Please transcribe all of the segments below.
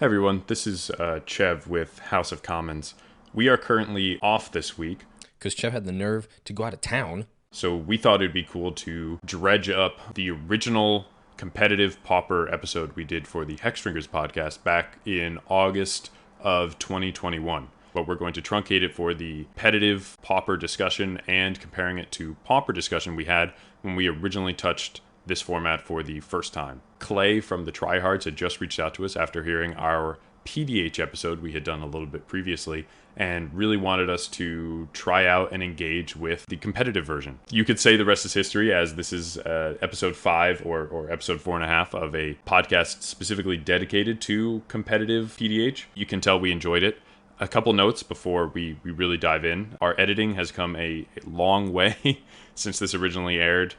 Hey everyone, this is Chev with House of Commons. We are currently off this week, Because Chev had the nerve to go out of town. so we thought it'd be cool to dredge up the original competitive Pauper episode we did for the Hexdringers podcast back in August of 2021. But we're going to truncate it for the competitive Pauper discussion and comparing it to Pauper discussion we had when we originally touched this format for the first time. Clay from the Tryhards had just reached out to us after hearing our PDH episode we had done a little bit previously and really wanted us to try out and engage with the competitive version. You could say the rest is history, as this is episode 5 or episode 4.5 of a podcast specifically dedicated to competitive PDH. You can tell we enjoyed it. A couple notes before we really dive in. Our editing has come a long way since this originally aired.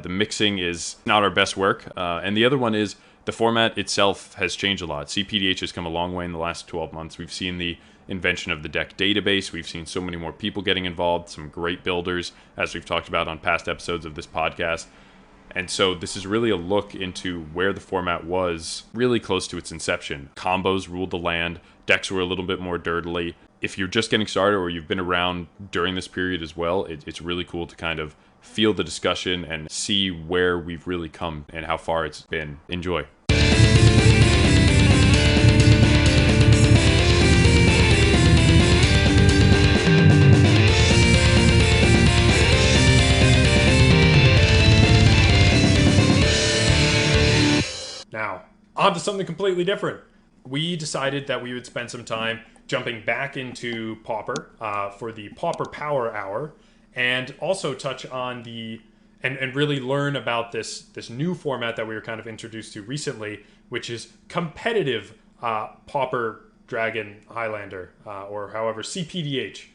The mixing is not our best work. And the other one is the format itself has changed a lot. cPDH has come a long way in the last 12 months. We've seen the invention of the deck database. We've seen so many more people getting involved, some great builders, as we've talked about on past episodes of this podcast. And so this is really a look into where the format was really close to its inception. Combos ruled the land. Decks were a little bit more dirtily. If you're just getting started or you've been around during this period as well, it's really cool to kind of feel the discussion and see where we've really come and how far it's been. Enjoy. Now, on to something completely different. We decided that we would spend some time jumping back into Pauper for the Pauper Power Hour, and also touch on and really learn about this new format that we were kind of introduced to recently, which is competitive Pauper Dragon Highlander, or however, cPDH.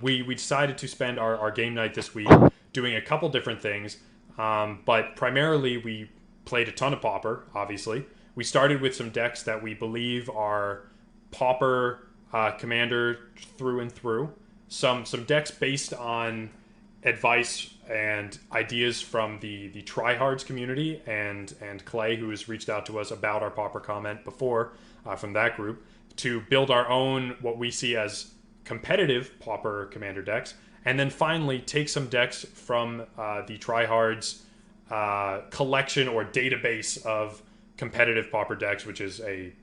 We decided to spend our game night this week doing a couple different things, but primarily we played a ton of Pauper, obviously. We started with some decks that we believe are Pauper Commander through and through. Some decks based on advice and ideas from the Tryhards community and Clay, who has reached out to us about our Pauper comment before from that group, to build our own, what we see as competitive Pauper Commander decks. And then finally take some decks from the Tryhards collection or database of competitive Pauper decks, which is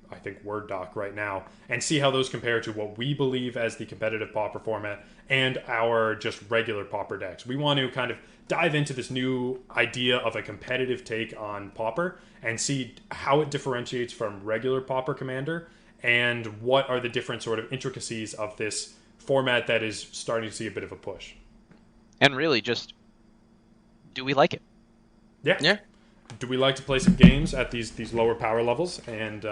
I think, Word doc right now, and see how those compare to what we believe as the competitive Pauper format and our just regular Pauper decks. We want to kind of dive into this new idea of a competitive take on Pauper and see how it differentiates from regular Pauper Commander and what are the different sort of intricacies of this format that is starting to see a bit of a push. And really, just, do we like it? Yeah. Do we like to play some games at these lower power levels? And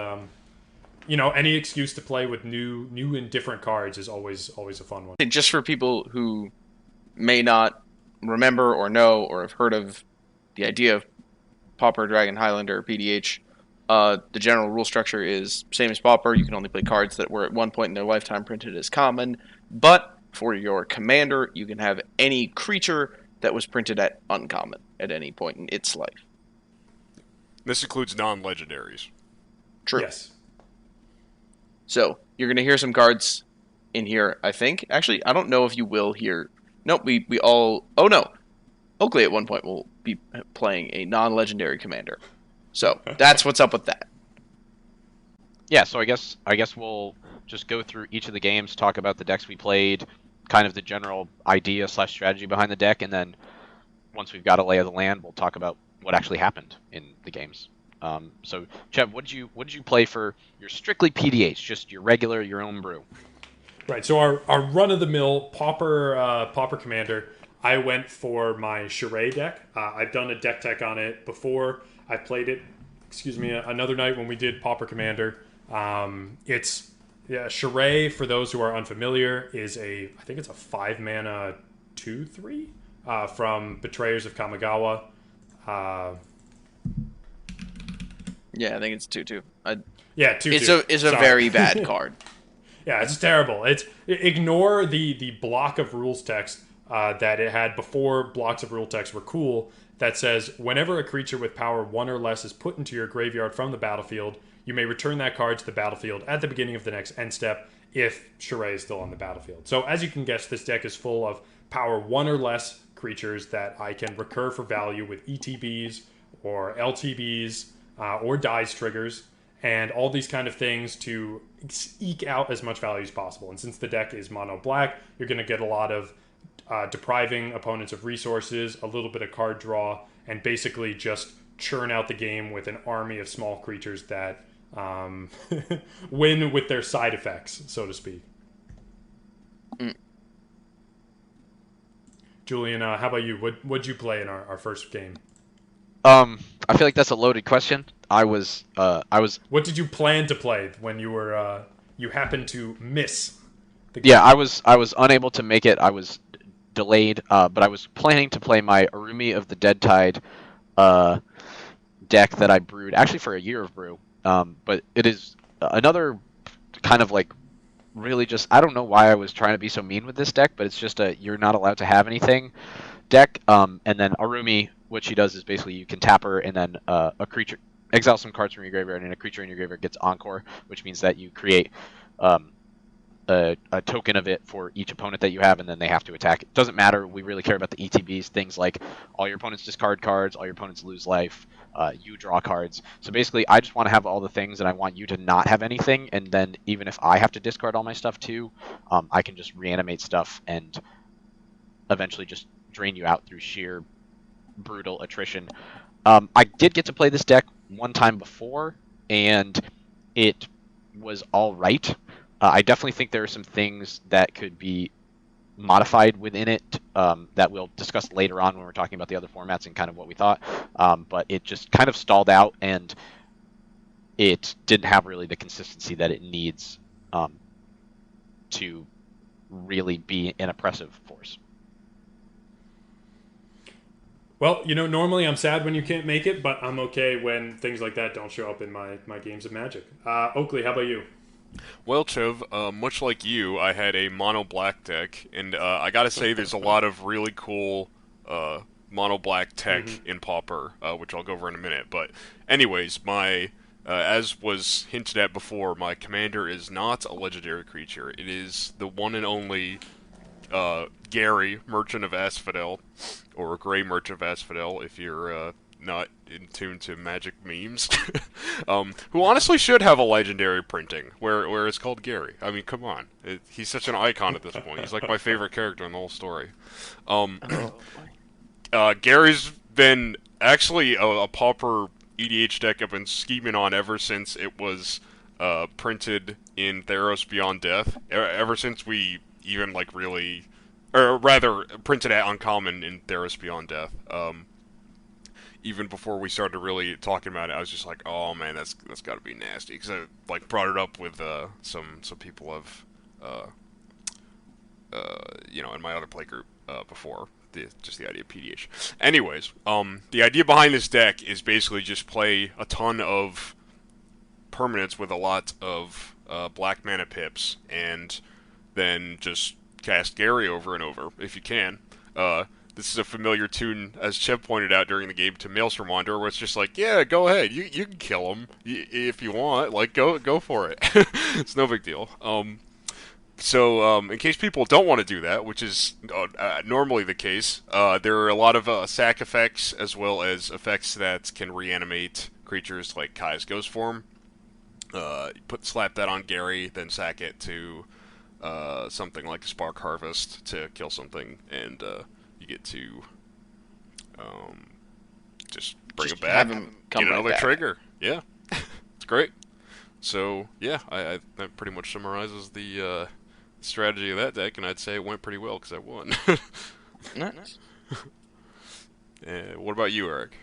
any excuse to play with new and different cards is always a fun one. Just for people who may not remember or know or have heard of the idea of Pauper Dragon Highlander or PDH, the general rule structure is same as Pauper. You can only play cards that were at one point in their lifetime printed as common, but for your commander, you can have any creature that was printed at uncommon at any point in its life. This includes non-legendaries. True. Yes. So, you're going to hear some cards in here, I think. Actually, I don't know if you will hear... Nope, we all... Oh, no. Oakley at one point will be playing a non-legendary commander. So, that's what's up with that. Yeah, so I guess we'll just go through each of the games, talk about the decks we played, kind of the general idea / strategy behind the deck, and then once we've got a lay of the land, we'll talk about what actually happened in the games. So, Chev, what did you play for your strictly PDH, just your regular, your own brew? Right. So our run-of-the-mill Pauper Commander, I went for my Foray deck. I've done a deck tech on it before. I played it, another night when we did Pauper Commander. Foray, for those who are unfamiliar, is I think it's a 5-mana 2/3 from Betrayers of Kamigawa. Yeah, I think it's 2/2. 2/2. It's a very bad card. Yeah, it's terrible. Ignore the block of rules text that it had before blocks of rule text were cool, that says, whenever a creature with power 1 or less is put into your graveyard from the battlefield, You may return that card to the battlefield at the beginning of the next end step if foray is still on the battlefield. So as you can guess, this deck is full of power 1 or less creatures that I can recur for value with ETBs or LTBs or dies triggers and all these kind of things to eke out as much value as possible. And since the deck is mono black, you're going to get a lot of depriving opponents of resources, a little bit of card draw, and basically just churn out the game with an army of small creatures that win with their side effects, so to speak. Julian, how about you? What'd you play in our first game? I feel like that's a loaded question. I was. What did you plan to play when you were you happened to miss the game? Yeah, I was unable to make it. I was delayed, but I was planning to play my Arumi of the Dead Tide deck that I brewed actually for a year of brew. But it is another kind of like really just, I don't know why I was trying to be so mean with this deck, but it's just a you're not allowed to have anything deck. And then Arumi, what she does is basically you can tap her and then a creature, exile some cards from your graveyard, and a creature in your graveyard gets Encore, which means that you create a token of it for each opponent that you have, and then they have to attack. It doesn't matter. We really care about the ETBs, things like all your opponents discard cards, all your opponents lose life, you draw cards. So basically, I just want to have all the things, and I want you to not have anything, and then even if I have to discard all my stuff too, I can just reanimate stuff and eventually just drain you out through sheer brutal attrition. I did get to play this deck one time before, and it was all right. I definitely think there are some things that could be modified within it that we'll discuss later on when we're talking about the other formats and kind of what we thought. But it just kind of stalled out, and it didn't have really the consistency that it needs to really be an oppressive force. Well, normally I'm sad when you can't make it, but I'm okay when things like that don't show up in my games of Magic. Oakley, how about you? Well, Chev, much like you, I had a mono black deck, and I gotta say there's a lot of really cool mono black tech in Pauper, which I'll go over in a minute. But anyways, my as was hinted at before, my commander is not a legendary creature. It is the one and only Gary, Merchant of Asphodel, or Grey Merchant of Asphodel, if you're not in tune to Magic memes, who honestly should have a legendary printing where it's called Gary. I mean, come on, he's such an icon at this point. He's like my favorite character in the whole story. Gary's been actually a Pauper EDH deck I've been scheming on ever since it was printed in Theros Beyond Death. Ever since we even like really, or rather, printed at Uncommon in Theros Beyond Death. Even before we started really talking about it, I was just like, "Oh man, that's got to be nasty." Because I like brought it up with some people have, in my other play group before. Just the idea of PDH. Anyways, the idea behind this deck is basically just play a ton of permanents with a lot of black mana pips, and then just cast Gary over and over if you can. This is a familiar tune, as Chev pointed out during the game, to Maelstrom Wanderer, where it's just like, yeah, go ahead, you can kill him if you want, like go for it. It's no big deal. So in case people don't want to do that, which is normally the case, there are a lot of sack effects as well as effects that can reanimate creatures like Kai's Ghost Form. Slap that on Gary, then sack it to something like a Spark Harvest to kill something, and you get to just bring him back, have him come get right another back. trigger. Yeah, it's great. So yeah, I that pretty much summarizes the strategy of that deck, and I'd say it went pretty well because I won. Nice. What about you, Eric?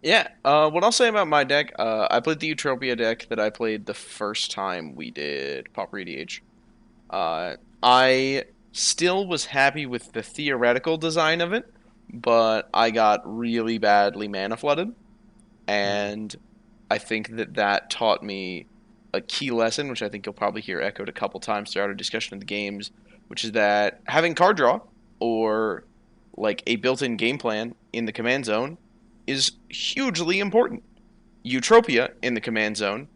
Yeah, what I'll say about my deck, I played the Utopia deck that I played the first time we did Pauper EDH. I still was happy with the theoretical design of it, but I got really badly mana flooded, and I think that taught me a key lesson, which I think you'll probably hear echoed a couple times throughout our discussion of the games, which is that having card draw or like a built-in game plan in the command zone is hugely important. Utopia in the command zone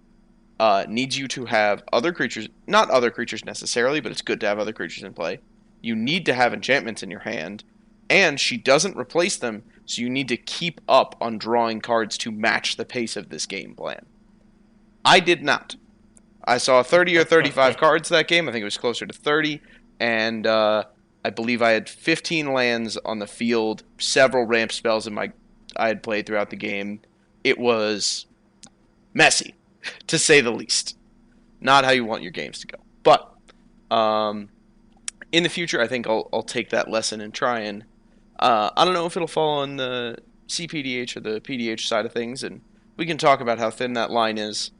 needs you to have other creatures, not other creatures necessarily, but it's good to have other creatures in play. You need to have enchantments in your hand, and she doesn't replace them, so you need to keep up on drawing cards to match the pace of this game plan. I did not. I saw 30 or 35 cards that game. I think it was closer to 30, and I believe I had 15 lands on the field, several ramp spells I had played throughout the game. It was messy, to say the least. Not how you want your games to go. But in the future, I think I'll take that lesson and try and... I don't know if it'll fall on the cPDH or the PDH side of things, and we can talk about how thin that line is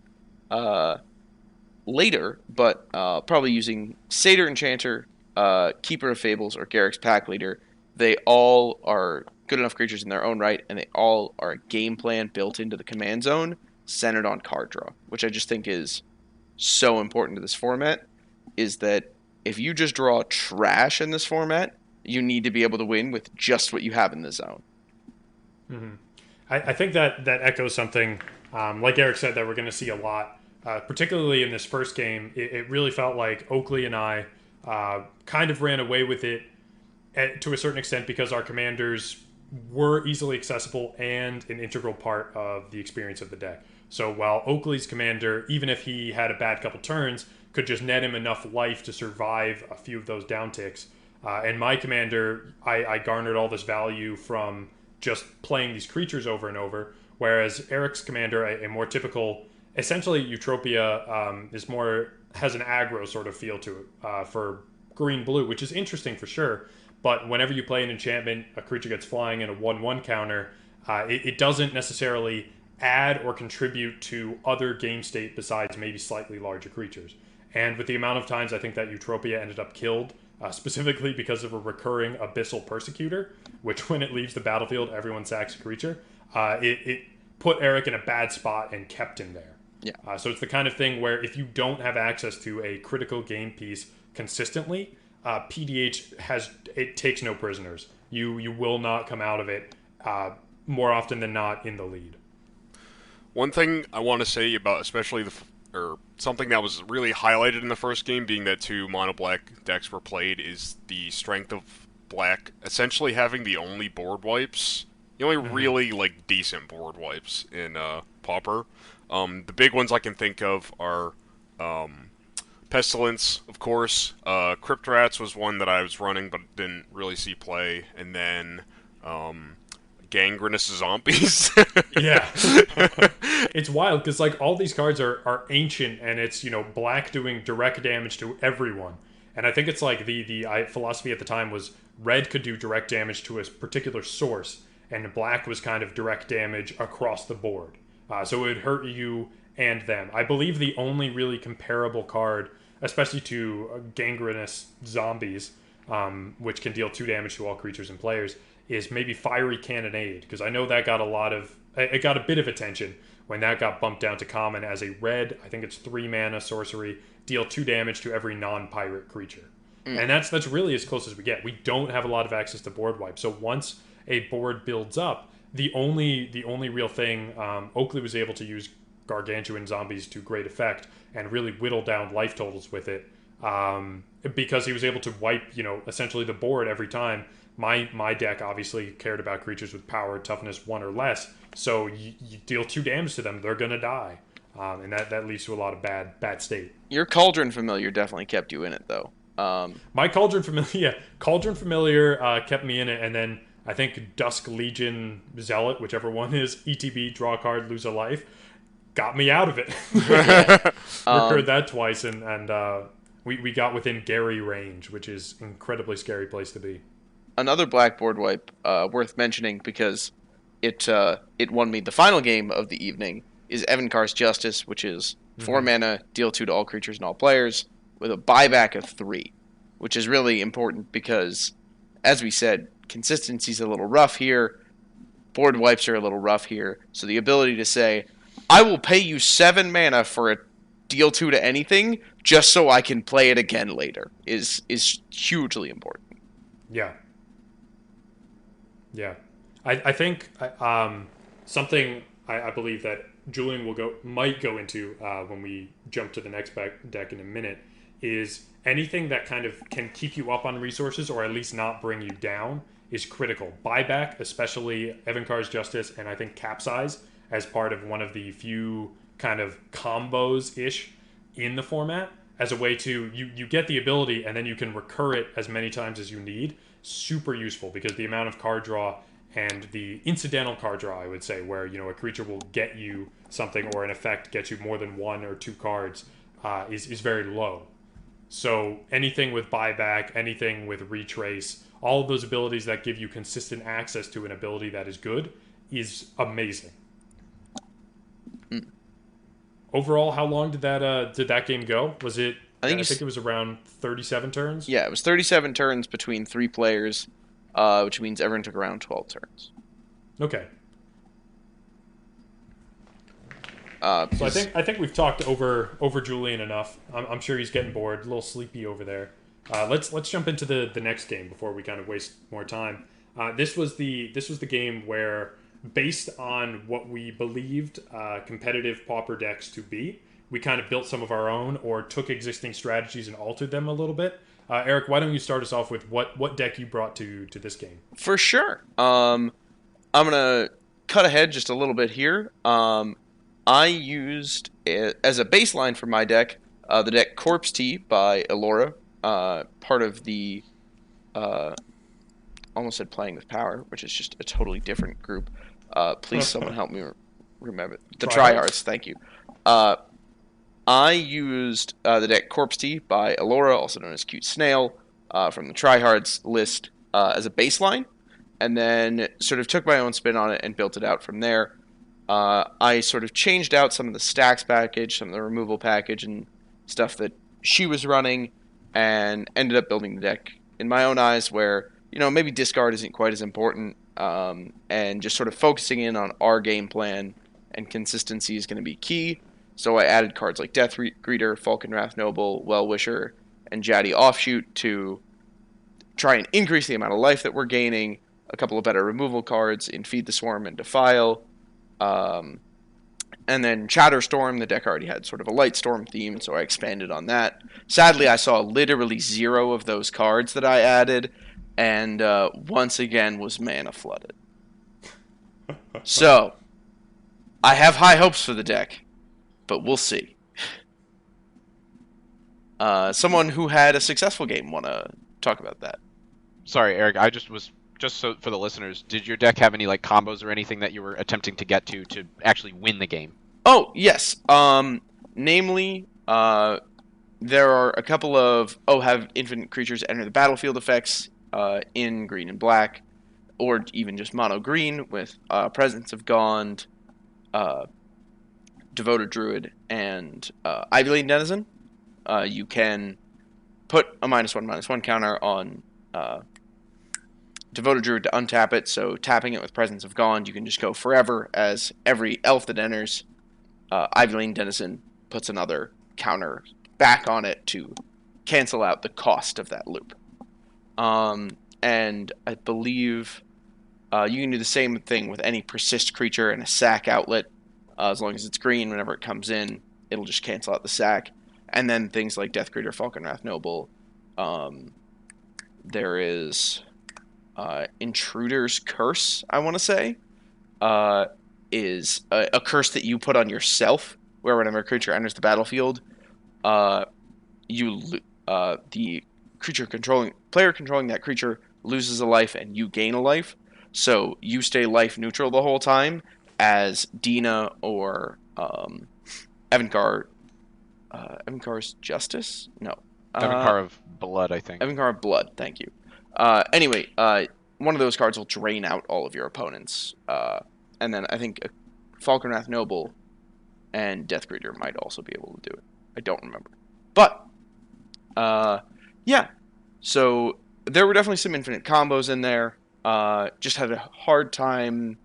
later, but probably using Satyr Enchanter, Keeper of Fables, or Garruk's Pack Leader. They all are good enough creatures in their own right, and they all are a game plan built into the command zone centered on card draw, which I just think is so important to this format, is that if you just draw trash in this format, you need to be able to win with just what you have in the zone. Mm-hmm. I think that echoes something, like Eric said, that we're going to see a lot, particularly in this first game. It really felt like Oakley and I kind of ran away with it to a certain extent because our commanders were easily accessible and an integral part of the experience of the deck. So while Oakley's commander, even if he had a bad couple turns, could just net him enough life to survive a few of those downticks, and my commander, I garnered all this value from just playing these creatures over and over, whereas Eric's commander, a more typical, essentially Eutropia, has an aggro sort of feel to it for green-blue, which is interesting for sure, but whenever you play an enchantment, a creature gets flying in a 1/1 counter, it doesn't necessarily add or contribute to other game state besides maybe slightly larger creatures. And with the amount of times I think that Eutropia ended up killed, specifically because of a recurring Abyssal Persecutor, which when it leaves the battlefield, everyone sacks a creature, it put Eric in a bad spot and kept him there. Yeah. So it's the kind of thing where if you don't have access to a critical game piece consistently, PDH takes no prisoners. You will not come out of it more often than not in the lead. One thing I want to say about especially something that was really highlighted in the first game, being that 2 mono black decks were played, is the strength of black essentially having the only board wipes, the only really decent board wipes in Pauper. The big ones I can think of are Pestilence, of course. Crypt Rats was one that I was running but didn't really see play, and then Gangrenous Zombies. Yeah. It's wild because all these cards are ancient, and it's black doing direct damage to everyone, and I think it's the philosophy at the time was red could do direct damage to a particular source, and black was kind of direct damage across the board, so it would hurt you and them. I believe the only really comparable card, especially to Gangrenous Zombies, which can deal 2 damage to all creatures and players, is maybe Fiery Cannonade, because I know that got it got a bit of attention when that got bumped down to common as a red, I think it's 3 mana sorcery, deal 2 damage to every non-pirate creature. And that's really as close as we get. We don't have a lot of access to board wipe, so once a board builds up, the only real thing, Oakley was able to use Gargantuan Zombies to great effect and really whittle down life totals with it, because he was able to wipe, essentially the board every time. My deck obviously cared about creatures with power, toughness 1 or less, so you deal 2 damage to them, they're going to die. And that leads to a lot of bad state. Your Cauldron Familiar definitely kept you in it, though. My Cauldron Familiar kept me in it, and then I think Dusk Legion Zealot, whichever one is, ETB, draw a card, lose a life, got me out of it. Recurred that twice, and we got within Gary range, which is an incredibly scary place to be. Another blackboard wipe worth mentioning because it won me the final game of the evening is Evankar's Justice, which is 4 mana, deal 2 to all creatures and all players, with a buyback of 3, which is really important because, as we said, consistency's a little rough here, board wipes are a little rough here, so the ability to say, I will pay you 7 mana for a deal 2 to anything just so I can play it again later is hugely important. Yeah. Yeah. I think something I believe that Julian might go into when we jump to the next deck in a minute is anything that kind of can keep you up on resources or at least not bring you down is critical. Buyback, especially Evankar's Justice and I think Capsize as part of one of the few kind of combos-ish in the format as a way to, you get the ability and then you can recur it as many times as you need. Super useful because the amount of card draw and the incidental card draw, I would say, where, you know, a creature will get you something or an effect gets you more than 1 or 2 cards is very low. So anything with buyback, anything with retrace, all of those abilities that give you consistent access to an ability that is good is amazing. Overall, how long did that game go? Was it? I think it was around 37 turns. Yeah, it was 37 turns between 3 players, which means everyone took around 12 turns. Okay. So I think we've talked over Julian enough. I'm sure he's getting bored, a little sleepy over there. Let's jump into the next game before we kind of waste more time. This was the game where, based on what we believed competitive Pauper decks to be, we kind of built some of our own or took existing strategies and altered them a little bit. Eric, why don't you start us off with what deck you brought to this game? For sure. I'm gonna cut ahead just a little bit here. I used, as a baseline for my deck, the deck Corpse Tea by Elora, part of the, almost said Playing with Power, which is just a totally different group. Please someone help me remember. The Tryhards, thank you. I used the deck Corpse Tea by Elora, also known as Cute Snail, from the Tryhards list as a baseline, and then sort of took my own spin on it and built it out from there. I sort of changed out some of the stacks package, some of the removal package, and stuff that she was running, and ended up building the deck in my own eyes where, you know, maybe discard isn't quite as important, and just sort of focusing in on our game plan and consistency is going to be key. So I added cards like Death Greeter, Falkenrath Noble, Well-Wisher, and Jaddy Offshoot to try and increase the amount of life that we're gaining, a couple of better removal cards in Feed the Swarm and Defile. And then Chatterstorm, the deck already had sort of a Light Storm theme, so I expanded on that. Sadly, I saw literally 0 of those cards that I added, and once again was mana flooded. So, I have high hopes for the deck, but we'll see. Someone who had a successful game want to talk about that? Sorry, Eric, just so for the listeners, did your deck have any like combos or anything that you were attempting to get to actually win the game? Oh, yes. Namely, there are a couple of have infinite creatures enter the battlefield effects in green and black, or even just mono green with Presence of Gond, Devoted Druid, and Ivy Lane Denizen. You can put a -1/-1 counter on Devoted Druid to untap it, so tapping it with Presence of Gond, you can just go forever, as every elf that enters Ivy Lane Denizen puts another counter back on it to cancel out the cost of that loop. And I believe you can do the same thing with any Persist creature and a sack outlet. As long as it's green, whenever it comes in, it'll just cancel out the sack. And then things like Death Greeter, Falkenrath Noble. There is Intruder's Curse, I want to say, is a curse that you put on yourself, where whenever a creature enters the battlefield, the player controlling that creature loses a life and you gain a life. So you stay life neutral the whole time, as Dina or Evankar's Justice? No. Evankar of Blood, I think. Evankar of Blood, thank you. Anyway, one of those cards will drain out all of your opponents. And then I think Falkenrath Noble and Death Greeter might also be able to do it. I don't remember. But, yeah. So there were definitely some infinite combos in there. Just had a hard time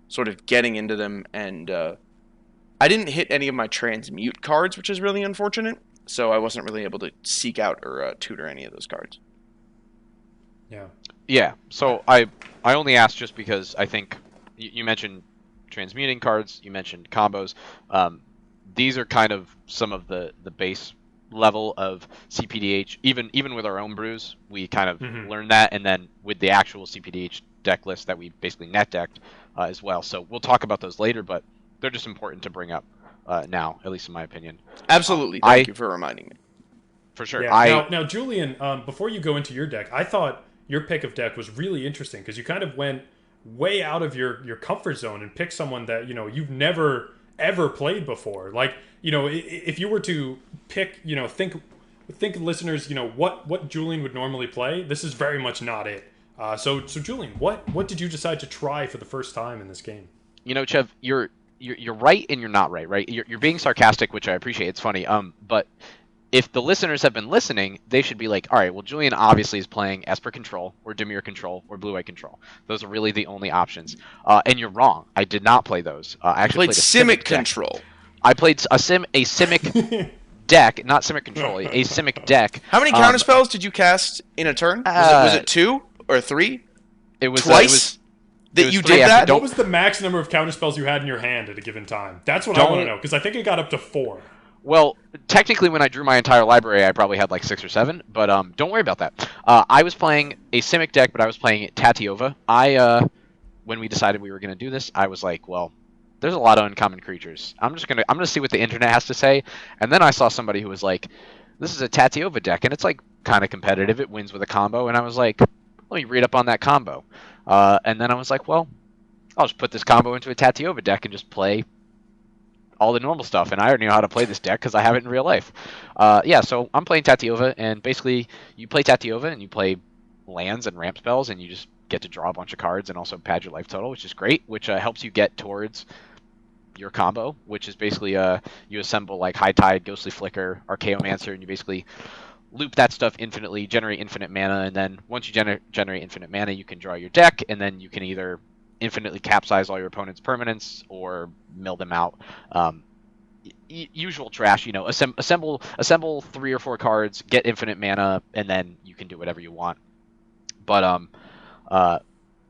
sort of getting into them, and I didn't hit any of my transmute cards, which is really unfortunate, so I wasn't really able to seek out or tutor any of those cards. Yeah. Yeah, so I only asked just because I think you mentioned transmuting cards. You mentioned combos. These are kind of some of the base level of cPDH. Even with our own brews, we kind of learned that, and then with the actual cPDH deck list that we basically net decked as well. So we'll talk about those later, but they're just important to bring up now, at least in my opinion. Absolutely. Thank you for reminding me. For sure. Yeah. Now, Julian, before you go into your deck, I thought your pick of deck was really interesting because you kind of went way out of your comfort zone and picked someone that, you've never ever played before. Like, if you were to pick, think listeners, what Julian would normally play, this is very much not it. So Julian, what did you decide to try for the first time in this game? Chev, you're right and you're not right? You're being sarcastic, which I appreciate. It's funny. But if the listeners have been listening, they should be like, all right, well, Julian obviously is playing Esper Control or Dimir Control or Blue-White Control. Those are really the only options. And you're wrong. I did not play those. I actually played Simic Control. I played a Simic deck, not Simic Control, a Simic deck. How many counterspells did you cast in a turn? Was it 2 or 3? It was twice. That you did that? What was the max number of counterspells you had in your hand at a given time? That's what I want to know, because I think it got up to 4. Well, technically, when I drew my entire library, I probably had like 6 or 7, but don't worry about that. I was playing a Simic deck, but I was playing Tatiova. When we decided we were going to do this, I was like, well, there's a lot of uncommon creatures. I'm gonna see what the internet has to say, and then I saw somebody who was like, this is a Tatiova deck, and it's like kind of competitive. It wins with a combo, and I was like, let me read up on that combo. And then I was like, well, I'll just put this combo into a Tatiova deck and just play all the normal stuff, and I already know how to play this deck because I have it in real life. So I'm playing Tatiova, and basically you play Tatiova and you play lands and ramp spells, and you just get to draw a bunch of cards and also pad your life total, which is great, which helps you get towards your combo, which is basically you assemble like High Tide, Ghostly Flicker, Archaeomancer, and you basically loop that stuff infinitely, generate infinite mana, and then once you generate infinite mana, you can draw your deck, and then you can either infinitely capsize all your opponent's permanents or mill them out. Usual trash, assemble 3 or 4 cards, get infinite mana, and then you can do whatever you want. But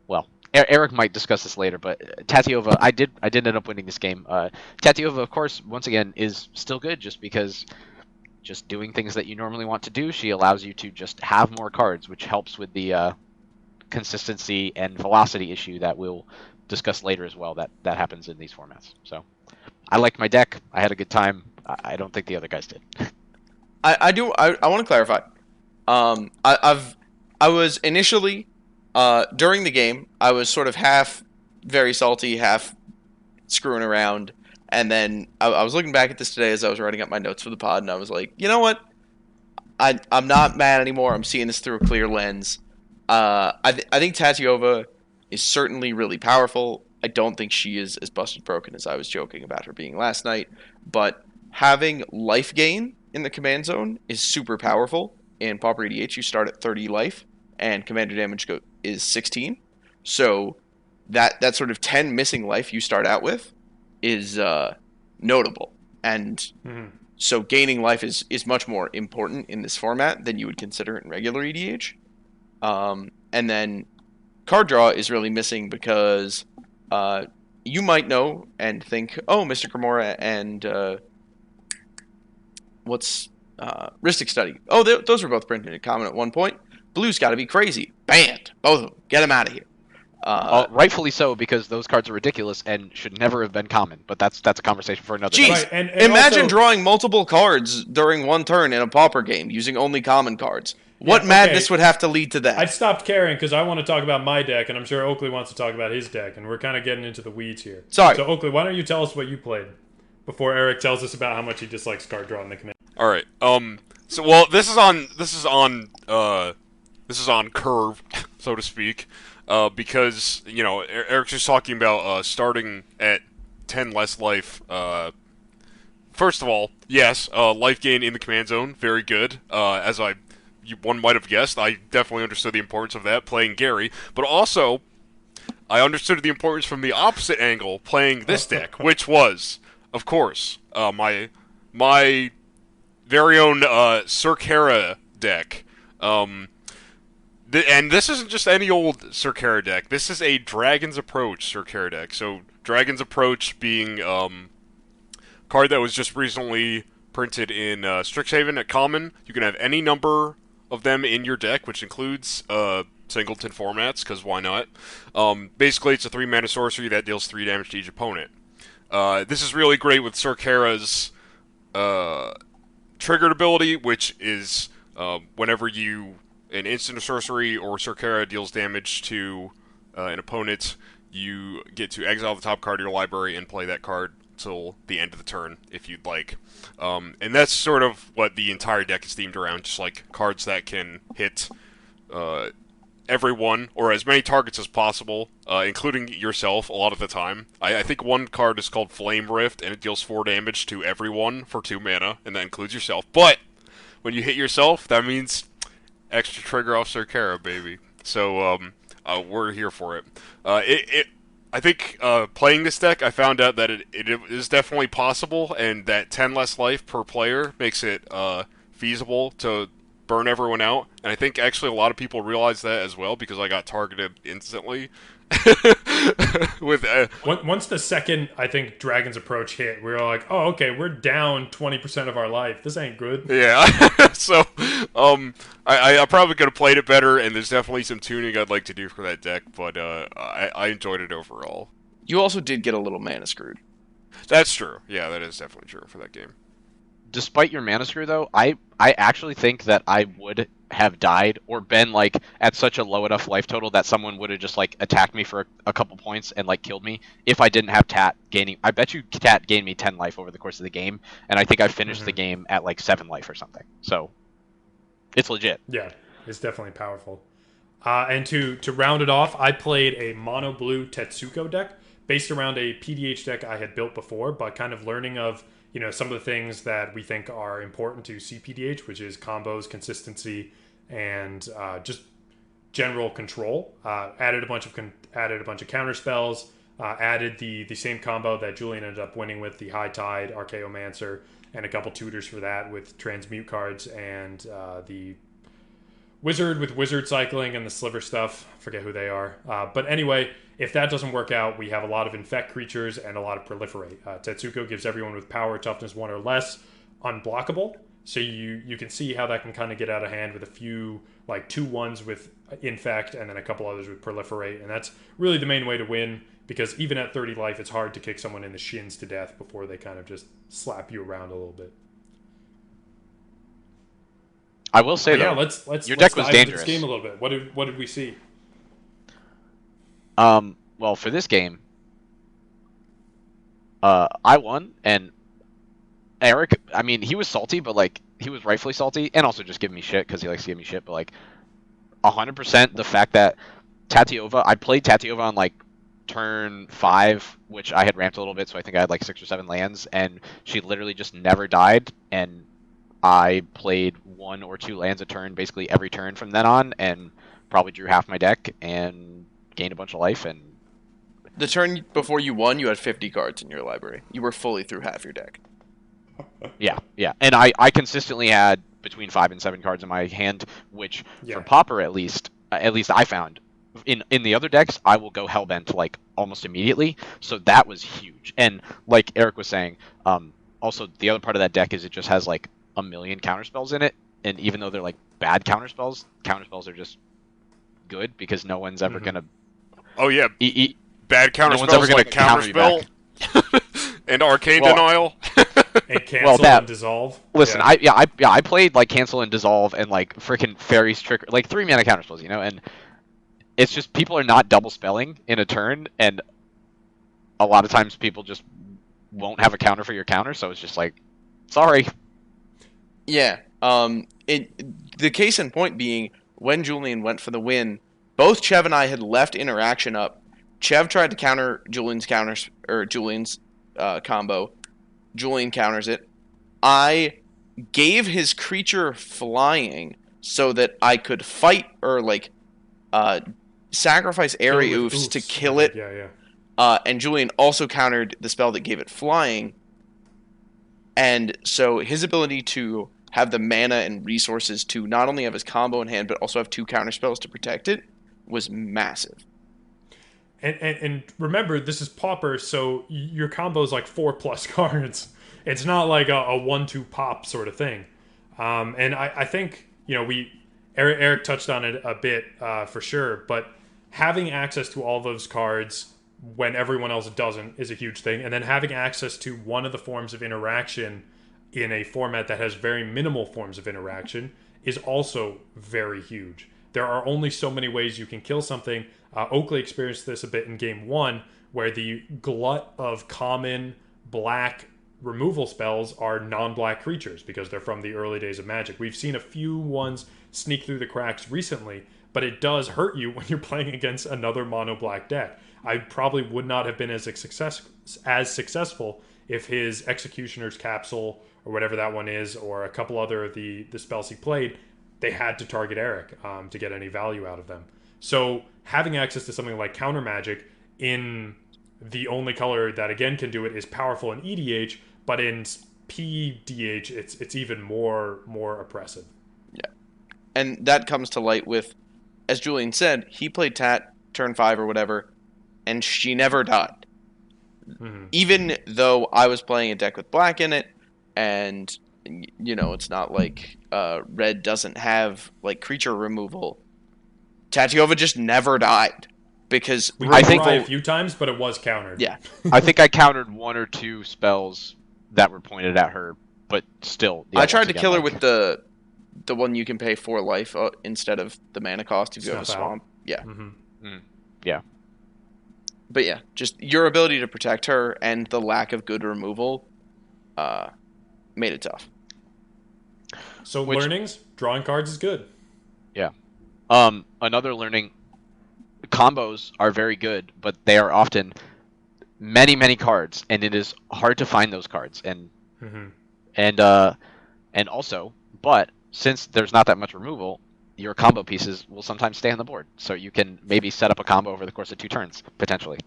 well, Eric might discuss this later, but Tatiova, I did end up winning this game. Tatiova, of course, once again, is still good just because just doing things that you normally want to do, she allows you to just have more cards, which helps with the consistency and velocity issue that we'll discuss later as well that happens in these formats. So I liked my deck. I had a good time. I don't think the other guys did. I want to clarify. I was initially during the game, I was sort of half very salty, half screwing around, and then I was looking back at this today as I was writing up my notes for the pod, and I was like, you know what? I'm not mad anymore. I'm seeing this through a clear lens. I think Tatiova is certainly really powerful. I don't think she is as busted broken as I was joking about her being last night, but having life gain in the command zone is super powerful. In Pauper EDH, you start at 30 life, and commander damage is 16. So that sort of 10 missing life you start out with is notable. And so gaining life is much more important in this format than you would consider in regular EDH. And then card draw is really missing because you might know and think, oh, Mr. Cremora and Rhystic Study. Oh, those were both printed in common at one point. Blue's got to be crazy. Banned. Both of them. Get them out of here. Rightfully so, because those cards are ridiculous and should never have been common. But that's a conversation for another day. Right, and imagine also, drawing multiple cards during one turn in a Pauper game using only common cards. What madness would have to lead to that? I've stopped caring because I want to talk about my deck, and I'm sure Oakley wants to talk about his deck, and we're kind of getting into the weeds here. Sorry. So, Oakley, why don't you tell us what you played before Eric tells us about how much he dislikes card draw in the command? All right. This is on curve, so to speak, because Eric's just talking about starting at 10 less life. First of all, yes, life gain in the command zone, very good. As one might have guessed, I definitely understood the importance of that playing Gary, but also I understood the importance from the opposite angle playing this deck, which was, of course, my very own Circara deck. And this isn't just any old Circara deck. This is a Dragon's Approach Circara deck. So Dragon's Approach being card that was just recently printed in Strixhaven at Common. You can have any number of them in your deck, which includes singleton formats, because why not? Basically, it's a 3-mana sorcery that deals 3 damage to each opponent. This is really great with Sir Kara's triggered ability, which is whenever an instant or sorcery or Sir Kara deals damage to an opponent, you get to exile the top card of your library and play that card till the end of the turn, if you'd like. And that's sort of what the entire deck is themed around, just like cards that can hit everyone, or as many targets as possible, including yourself a lot of the time. I think one card is called Flame Rift, and it deals 4 damage to everyone for 2 mana, and that includes yourself. But when you hit yourself, that means extra trigger off Sir Kara, baby. So we're here for it. I think playing this deck, I found out that it is definitely possible, and that 10 less life per player makes it feasible to burn everyone out. And I think actually a lot of people realize that as well, because I got targeted instantly. Once the second, I think, Dragon's Approach hit, we were like, oh, okay, we're down 20% of our life. This ain't good. Yeah. So I probably could have played it better, and there's definitely some tuning I'd like to do for that deck, but I enjoyed it overall. You also did get a little mana screwed. That's true. Yeah, that is definitely true for that game. Despite your mana screw, though, I actually think that I would have died or been like at such a low enough life total that someone would have just like attacked me for a couple points and like killed me if I didn't have Tat gaining. I bet you Tat gained me 10 life over the course of the game, and I think I finished the game at like 7 life or something. So it's legit. Yeah, it's definitely powerful. And to round it off, I played a mono blue Tetsuko deck based around a PDH deck I had built before, but kind of learning of some of the things that we think are important to cPDH, which is combos, consistency, and just general control. Added a bunch of counter spells. Added the same combo that Julian ended up winning with, the High Tide, Archaeomancer, and a couple tutors for that with transmute cards, and the Wizard with wizard cycling and the sliver stuff. Forget who they are. But anyway, if that doesn't work out, we have a lot of infect creatures and a lot of proliferate. Tetsuko gives everyone with power toughness 1 or less unblockable. So you can see how that can kind of get out of hand with a few, like 2/1s with infect and then a couple others with proliferate. And that's really the main way to win, because even at 30 life, it's hard to kick someone in the shins to death before they kind of just slap you around a little bit. I will say, though, let's your deck was dive dangerous. into this game a little bit. What did we see? Well, for this game, I won, and Eric, I mean, he was salty, but like he was rightfully salty, and also just giving me shit because he likes to give me shit. But like 100%, the fact that I played Tatiova on like turn 5, which I had ramped a little bit, so I think I had like 6 or 7 lands, and she literally just never died, and I played 1 or 2 lands a turn basically every turn from then on, and probably drew half my deck and gained a bunch of life. And the turn before you won, you had 50 cards in your library. You were fully through half your deck. Yeah. And I consistently had between 5 and 7 cards in my hand, which for Pauper at least I found. In the other decks, I will go Hellbent like almost immediately, so that was huge. And like Eric was saying, also the other part of that deck is it just has like a million counterspells in it, and even though they're like bad counterspells are just good because no one's ever gonna. Oh yeah, bad counterspells, no one's ever gonna like counterspell and arcane denial. And cancel and dissolve. Listen, I played like cancel and dissolve and like freaking fairies trick, like 3 mana counterspells, and it's just people are not double spelling in a turn, and a lot of times people just won't have a counter for your counter, so it's just like, sorry. Yeah. The case in point being, when Julian went for the win, both Chev and I had left interaction up. Chev tried to counter Julian's combo. Julian counters it. I gave his creature flying so that I could fight or like sacrifice area oofs to kill it. Yeah. And Julian also countered the spell that gave it flying. And so his ability to have the mana and resources to not only have his combo in hand, but also have 2 counter spells to protect it was massive. And remember, this is Pauper, so your combo is like 4+ cards. It's not like a 1-2 pop sort of thing. And I think, Eric touched on it a bit for sure, but having access to all those cards when everyone else doesn't is a huge thing. And then having access to one of the forms of interaction in a format that has very minimal forms of interaction is also very huge. There are only so many ways you can kill something. Oakley experienced this a bit in game 1, where the glut of common black removal spells are non-black creatures because they're from the early days of Magic. We've seen a few ones sneak through the cracks recently, but it does hurt you when you're playing against another mono-black deck. I probably would not have been as successful if his Executioner's Capsule, or whatever that one is, or a couple other of the spells he played, they had to target Eric to get any value out of them. So having access to something like Counter Magic in the only color that again can do it is powerful in EDH, but in PDH it's even more oppressive. Yeah, and that comes to light with, as Julian said, he played Tat turn 5 or whatever, and she never died. Mm-hmm. Even though I was playing a deck with black in it, and it's not like red doesn't have like creature removal. Tatiova just never died because I think a few times, but it was countered. Yeah, I think I countered 1 or 2 spells that were pointed at her, but still. I tried to kill her with the one you can pay 4 life instead of the mana cost if you have a swamp. Yeah. Mm-hmm. Mm. Yeah. But yeah, just your ability to protect her and the lack of good removal made it tough. So learnings, drawing cards is good. Yeah. Another learning, combos are very good, but they are often many, many cards, and it is hard to find those cards. And also, but since there's not that much removal, your combo pieces will sometimes stay on the board. So you can maybe set up a combo over the course of 2 turns, potentially.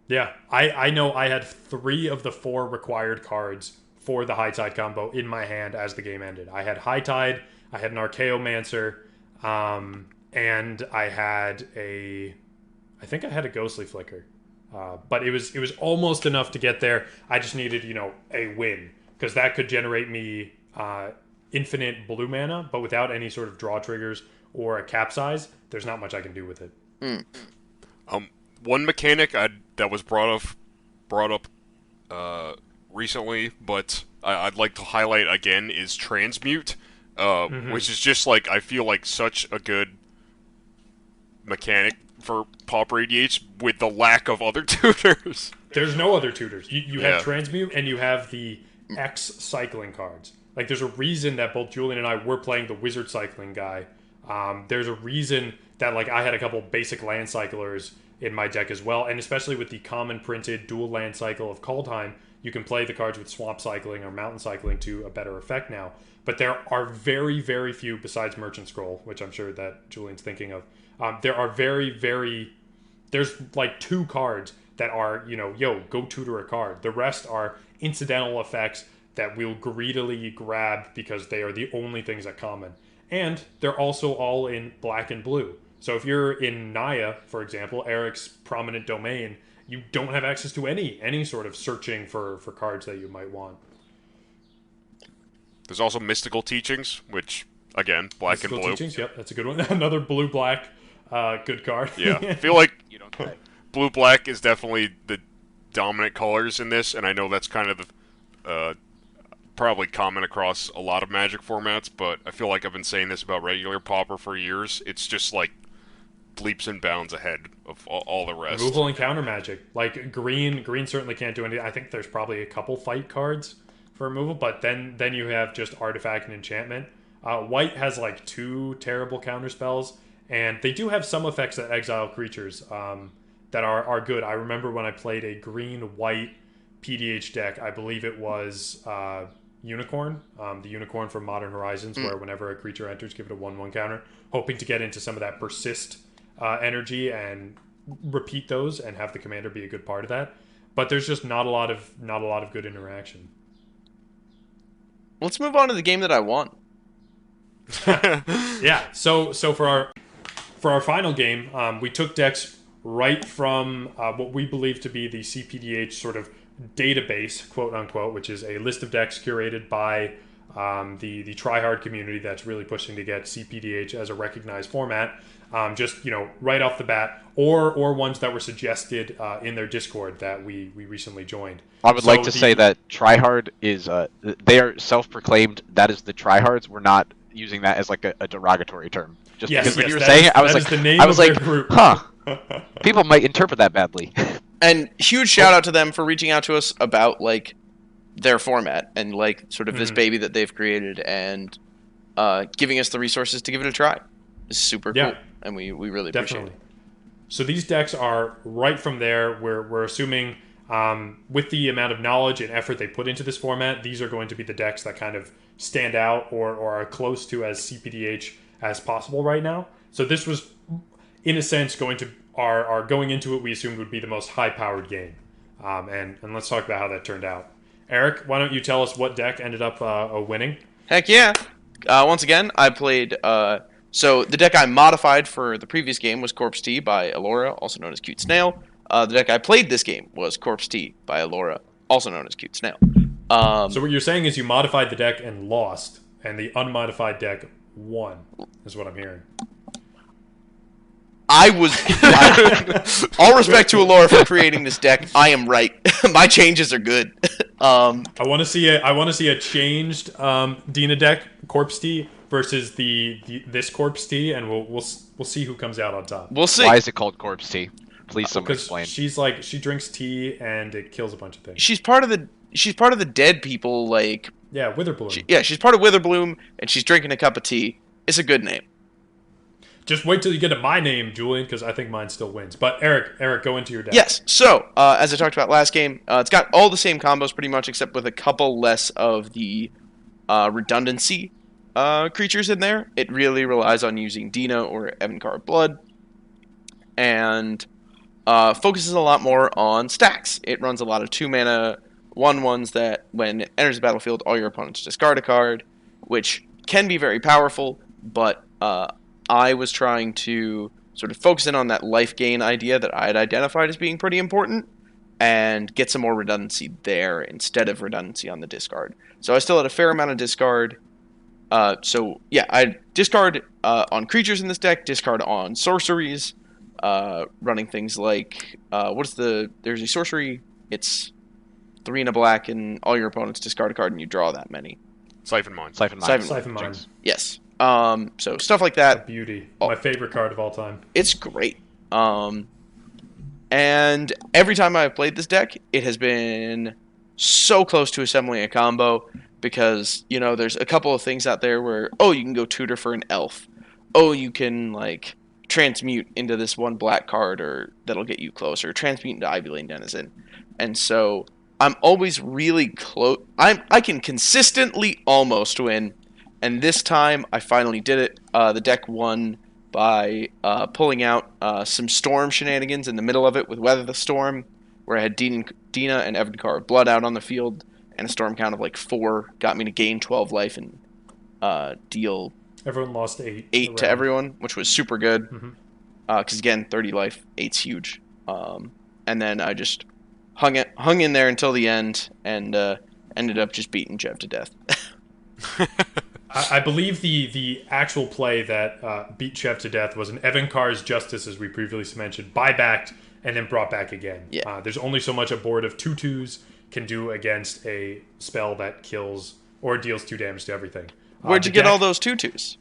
Yeah, I know I had 3 of the 4 required cards for the High Tide combo in my hand as the game ended. I had High Tide, I had an Archaeomancer, and I had I think I had a Ghostly Flicker. But it was almost enough to get there. I just needed, a win, because that could generate me infinite blue mana, but without any sort of draw triggers or a capsize, there's not much I can do with it. One mechanic that was brought up recently, but I'd like to highlight again is transmute, which is just like, I feel like such a good mechanic for Pauper ADH with the lack of other tutors. There's no other tutors. You have transmute and you have the X cycling cards. Like, there's a reason that both Julian and I were playing the wizard cycling guy. There's a reason that I had a couple basic land cyclers in my deck as well, and especially with the common printed dual land cycle of Kaldheim, you can play the cards with swamp cycling or mountain cycling to a better effect now. But there are very, very few, besides Merchant Scroll, which I'm sure that Julian's thinking of. There are there's 2 cards that are, go tutor a card. The rest are incidental effects that we'll greedily grab because they are the only things that common. And they're also all in black and blue. So if you're in Naya, for example, Eric's prominent domain, you don't have access to any sort of searching for cards that you might want. There's also Mystical Teachings, which, again, black Mystical and blue. Teachings, yep, that's a good one. Another blue-black good card. Yeah, I feel like blue-black is definitely the dominant colors in this, and I know that's kind of the probably common across a lot of Magic formats, but I feel like I've been saying this about regular Pauper for years. It's just leaps and bounds ahead of all the rest. Removal and counter magic. Green certainly can't do anything. I think there's probably a couple fight cards for removal, but then you have just artifact and enchantment. White has 2 terrible counter spells, and they do have some effects that exile creatures that are good. I remember when I played a green-white PDH deck, I believe it was Unicorn, the Unicorn from Modern Horizons, where whenever a creature enters, give it a 1/1 counter, hoping to get into some of that persist energy and repeat those and have the commander be a good part of that. But there's just not a lot of good interaction. Let's move on to the game that I won. Yeah. So for our final game, we took decks right from what we believe to be the cPDH sort of database, quote unquote, which is a list of decks curated by the tryhard community that's really pushing to get cPDH as a recognized format. Just right off the bat, or ones that were suggested in their Discord that we recently joined. I would like to say that tryhard is they are self-proclaimed. That is the tryhards. We're not using that as like a derogatory term. Just because when you were saying it, I was like, huh? People might interpret that badly. And huge shout out to them for reaching out to us about like their format and like sort of this baby that they've created and giving us the resources to give it a try. It's super cool, and we really appreciate it. So these decks are right from there. We're assuming with the amount of knowledge and effort they put into this format, these are going to be the decks that kind of stand out or are close to as cPDH as possible right now. So this was, in a sense, going into it, we assumed would be the most high-powered game. And let's talk about how that turned out. Eric, why don't you tell us what deck ended up winning? Heck yeah. Once again, I played... So the deck I modified for the previous game was Corpse Tea by Alora, also known as Cute Snail. The deck I played this game was Corpse Tea by Alora, also known as Cute Snail. So what you're saying is you modified the deck and lost, and the unmodified deck won, is what I'm hearing. All respect to Alora for creating this deck. I am right. My changes are good. I want to see a changed Dina deck, Corpse Tea, versus this Corpse Tea, and we'll see who comes out on top. We'll see. Why is it called Corpse Tea? Please, someone explain. She drinks tea and it kills a bunch of things. She's part of the dead people, like Witherbloom. She's part of Witherbloom, and she's drinking a cup of tea. It's a good name. Just wait till you get to my name, Julian, because I think mine still wins. But Eric, go into your deck. Yes. So as I talked about last game, it's got all the same combos pretty much, except with a couple less of the redundancy creatures in there. It really relies on using Dina or Evencar Blood, and focuses a lot more on stacks. It runs a lot of 2-mana 1/1s that, when it enters the battlefield, all your opponents discard a card, which can be very powerful, but I was trying to sort of focus in on that life gain idea that I had identified as being pretty important, and get some more redundancy there instead of redundancy on the discard. So I still had a fair amount of discard. I discard on creatures in this deck, discard on sorceries, running things like there's a sorcery, it's 3 and a black, and all your opponents discard a card and you draw that many. Siphon Mine. Siphon Mine. Yes. So stuff like that. Beauty. My favorite card of all time. It's great. And every time I've played this deck, it has been so close to assembling a combo, because, there's a couple of things out there where, you can go tutor for an elf. You can, transmute into this one black card, or that'll get you closer. Transmute into Ivy Lane Denizen. And so I'm always really close. I can consistently almost win. And this time, I finally did it. The deck won by pulling out some Storm shenanigans in the middle of it with Weather the Storm, where I had Dina and Evencar Blood out on the field, and a Storm count of 4 got me to gain 12 life and deal... Everyone lost 8. 8 to everyone, which was super good. Because, again, 30 life, 8's huge. And then I just hung in there until the end, and ended up just beating Chev to death. I believe the actual play that beat Chev to death was an Evencar's Justice, as we previously mentioned, buybacked and then brought back again. Yeah. There's only so much a board of 2/2s can do against a spell that kills or deals 2 damage to everything. Where'd you get all those 2/2s?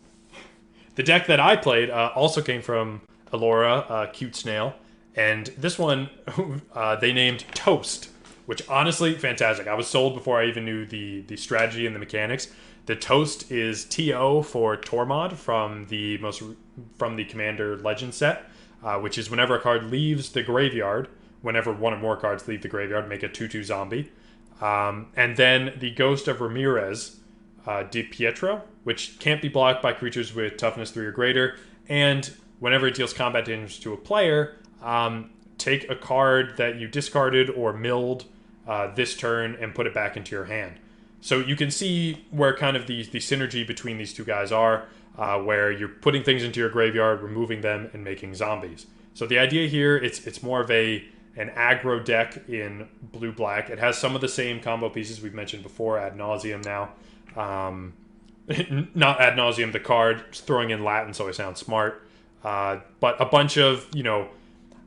The deck that I played also came from Alora, Cute Snail, and this one they named Toast, which honestly, fantastic. I was sold before I even knew the strategy and the mechanics. The Toast is TO for Tormod from the Commander Legend set, which is whenever a card leaves the graveyard, whenever one or more cards leave the graveyard, make a 2/2 zombie. And then the Ghost of Ramirez, Di Pietro, which can't be blocked by creatures with toughness 3 or greater, and whenever it deals combat damage to a player, take a card that you discarded or milled this turn and put it back into your hand. So you can see where kind of the synergy between these two guys are, where you're putting things into your graveyard, removing them, and making zombies. So the idea here, it's more of an aggro deck in blue-black. It has some of the same combo pieces we've mentioned before ad nauseum now. Not ad nauseum, the card, throwing in Latin so I sound smart. But a bunch of,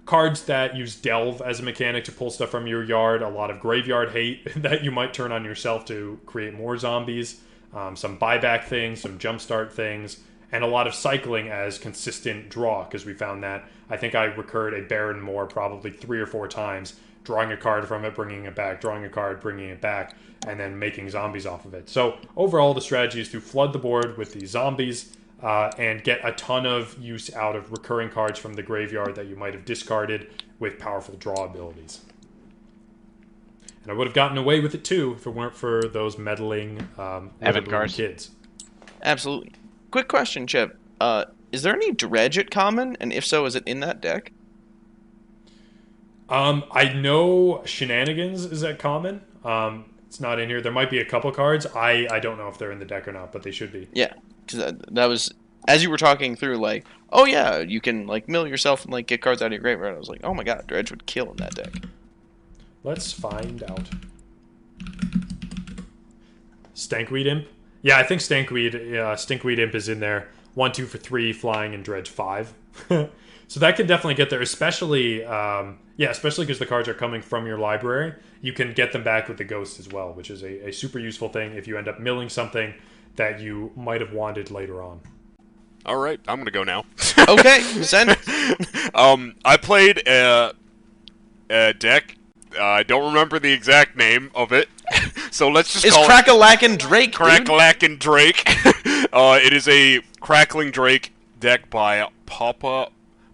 cards that use Delve as a mechanic to pull stuff from your yard, a lot of graveyard hate that you might turn on yourself to create more zombies, some buyback things, some jumpstart things, and a lot of cycling as consistent draw, because we found that. I think I recurred a Baron Moor probably 3 or 4 times, drawing a card from it, bringing it back, drawing a card, bringing it back, and then making zombies off of it. So overall, the strategy is to flood the board with these zombies, and get a ton of use out of recurring cards from the graveyard that you might have discarded with powerful draw abilities. And I would have gotten away with it too if it weren't for those meddling kids. Absolutely. Quick question, Chev. Is there any dredge at common? And if so, is it in that deck? I know Shenanigans is at common. It's not in here. There might be a couple cards. I don't know if they're in the deck or not, but they should be. Yeah. Because that was, as you were talking through, like, oh yeah, you can like mill yourself and like get cards out of your graveyard. I was like, oh my god, Dredge would kill in that deck. Let's find out. Stankweed Imp? Yeah, I think Stinkweed Imp is in there. 1, 2 for 3, flying, and Dredge 5. So that can definitely get there, especially because the cards are coming from your library. You can get them back with the Ghost as well, which is a super useful thing if you end up milling something that you might have wanted later on. All right, I'm gonna go now. Okay, send it. I played a deck. I don't remember the exact name of it, so let's just call it Crack-a-Lackin' Drake. Crack-a-Lackin' Drake. It is a Crackling Drake deck by Papa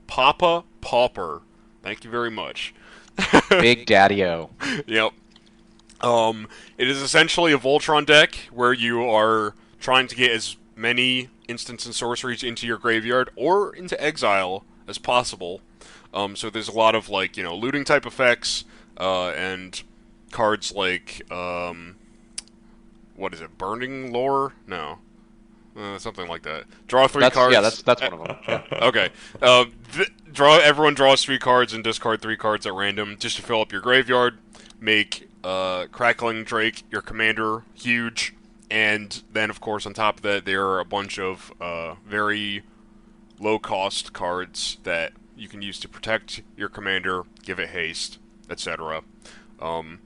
Pauper. Thank you very much. Big Daddy-O. Yep. It is essentially a Voltron deck where you are trying to get as many instants and sorceries into your graveyard or into exile as possible. So there's a lot of looting type effects and cards like what is it? Burning Lore? No. Something like that. Draw 3 cards. Yeah, that's one of them. Yeah. Okay. Everyone draws 3 cards and discard 3 cards at random just to fill up your graveyard. Make Crackling Drake your commander huge, and then of course on top of that there are a bunch of very low-cost cards that you can use to protect your commander, give it haste, etc.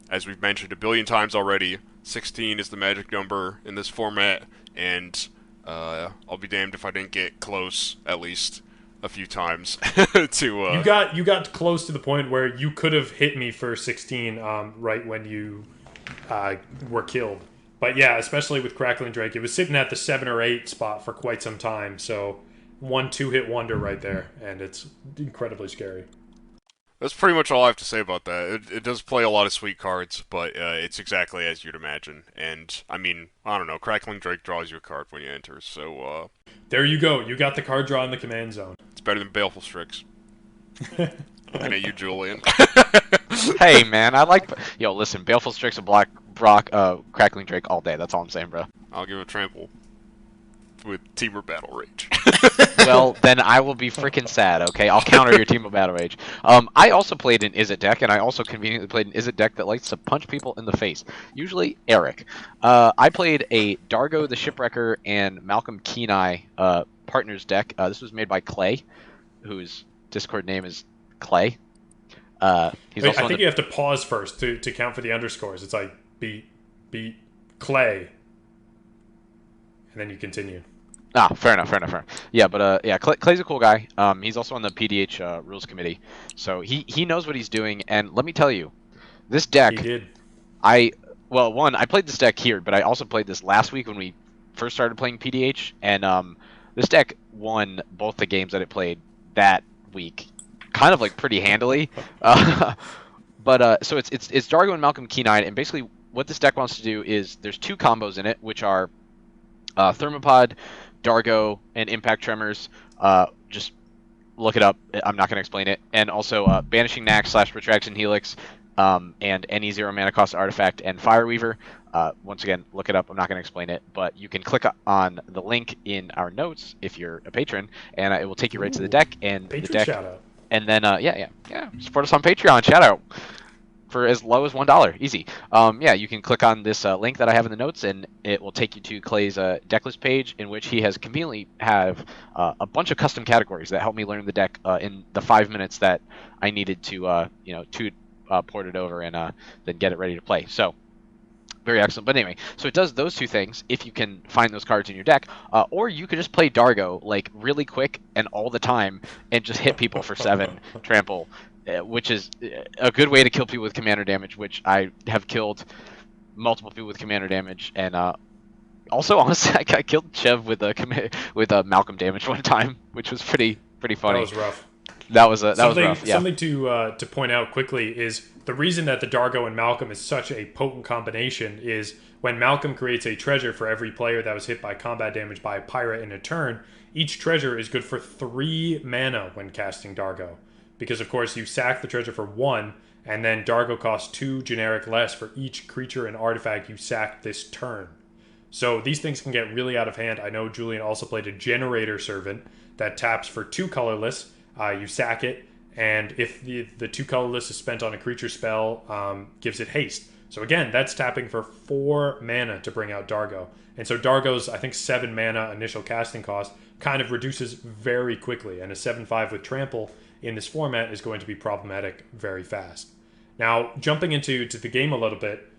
As we've mentioned a billion times already, 16 is the magic number in this format, and I'll be damned if I didn't get close at least a few times to You got close to the point where you could have hit me for 16 right when you were killed. But yeah, especially with Crackling Drake, it was sitting at the 7 or 8 spot for quite some time. So 1 2-hit wonder right there, and it's incredibly scary. That's pretty much all I have to say about that. It does play a lot of sweet cards, but it's exactly as you'd imagine. And, I mean, I don't know, Crackling Drake draws you a card when you enter, so... There you go. You got the card draw in the command zone. It's better than Baleful Strix. Looking at you, Julian. Hey, man, I like... Yo, listen, Baleful Strix and Crackling Drake all day. That's all I'm saying, bro. I'll give it a trample with Teamer Battle Rage. Well, then I will be freaking sad, okay? I'll counter your Team of Battle Rage. I also played an Izzet deck, and I also conveniently played an Izzet deck that likes to punch people in the face. Usually Eric. I played a Dargo the Shipwrecker and Malcolm Kenai partners deck. This was made by Clay, whose Discord name is Clay. I think you have to pause first to count for the underscores. It's like beat Clay, and then you continue. Ah, fair enough. Yeah, but yeah, Clay's a cool guy. He's also on the PDH rules committee, so he knows what he's doing. And let me tell you, this deck, he did. I played this deck here, but I also played this last week when we first started playing PDH, and this deck won both the games that it played that week, kind of like pretty handily. But so it's Dargo and Malcolm Kenai, and basically what this deck wants to do is there's 2 combos in it, which are Thermopod, Dargo, and Impact Tremors. Just look it up. I'm not going to explain it. And also Banishing Nax / Retraction Helix, and any 0 mana cost artifact and Fireweaver. Once again, look it up. I'm not going to explain it, but you can click on the link in our notes if you're a patron, and it will take you right to the deck. And Patron the deck, shout out. And then support us on Patreon. Shout out for as low as $1, easy. You can click on this link that I have in the notes, and it will take you to Clay's decklist page, in which he has conveniently have a bunch of custom categories that help me learn the deck in the 5 minutes that I needed to port it over and then get it ready to play. So very excellent. But anyway, so it does those two things if you can find those cards in your deck, or you could just play Dargo like really quick and all the time and just hit people for 7 trample, which is a good way to kill people with commander damage, which I have killed multiple people with commander damage. And also, honestly, I killed Chev with a Malcolm damage one time, which was pretty funny. That was rough. That was rough. Yeah. Something to point out quickly is the reason that the Dargo and Malcolm is such a potent combination is when Malcolm creates a treasure for every player that was hit by combat damage by a pirate in a turn, each treasure is good for 3 mana when casting Dargo. Because, of course, you sack the treasure for 1, and then Dargo costs 2 generic less for each creature and artifact you sack this turn. So these things can get really out of hand. I know Julian also played a Generator Servant that taps for 2 colorless. You sack it, and if the 2 colorless is spent on a creature spell, gives it haste. So again, that's tapping for 4 mana to bring out Dargo. And so Dargo's, I think, 7 mana initial casting cost kind of reduces very quickly, and a 7/5 with trample in this format is going to be problematic very fast. Now, jumping into the game a little bit,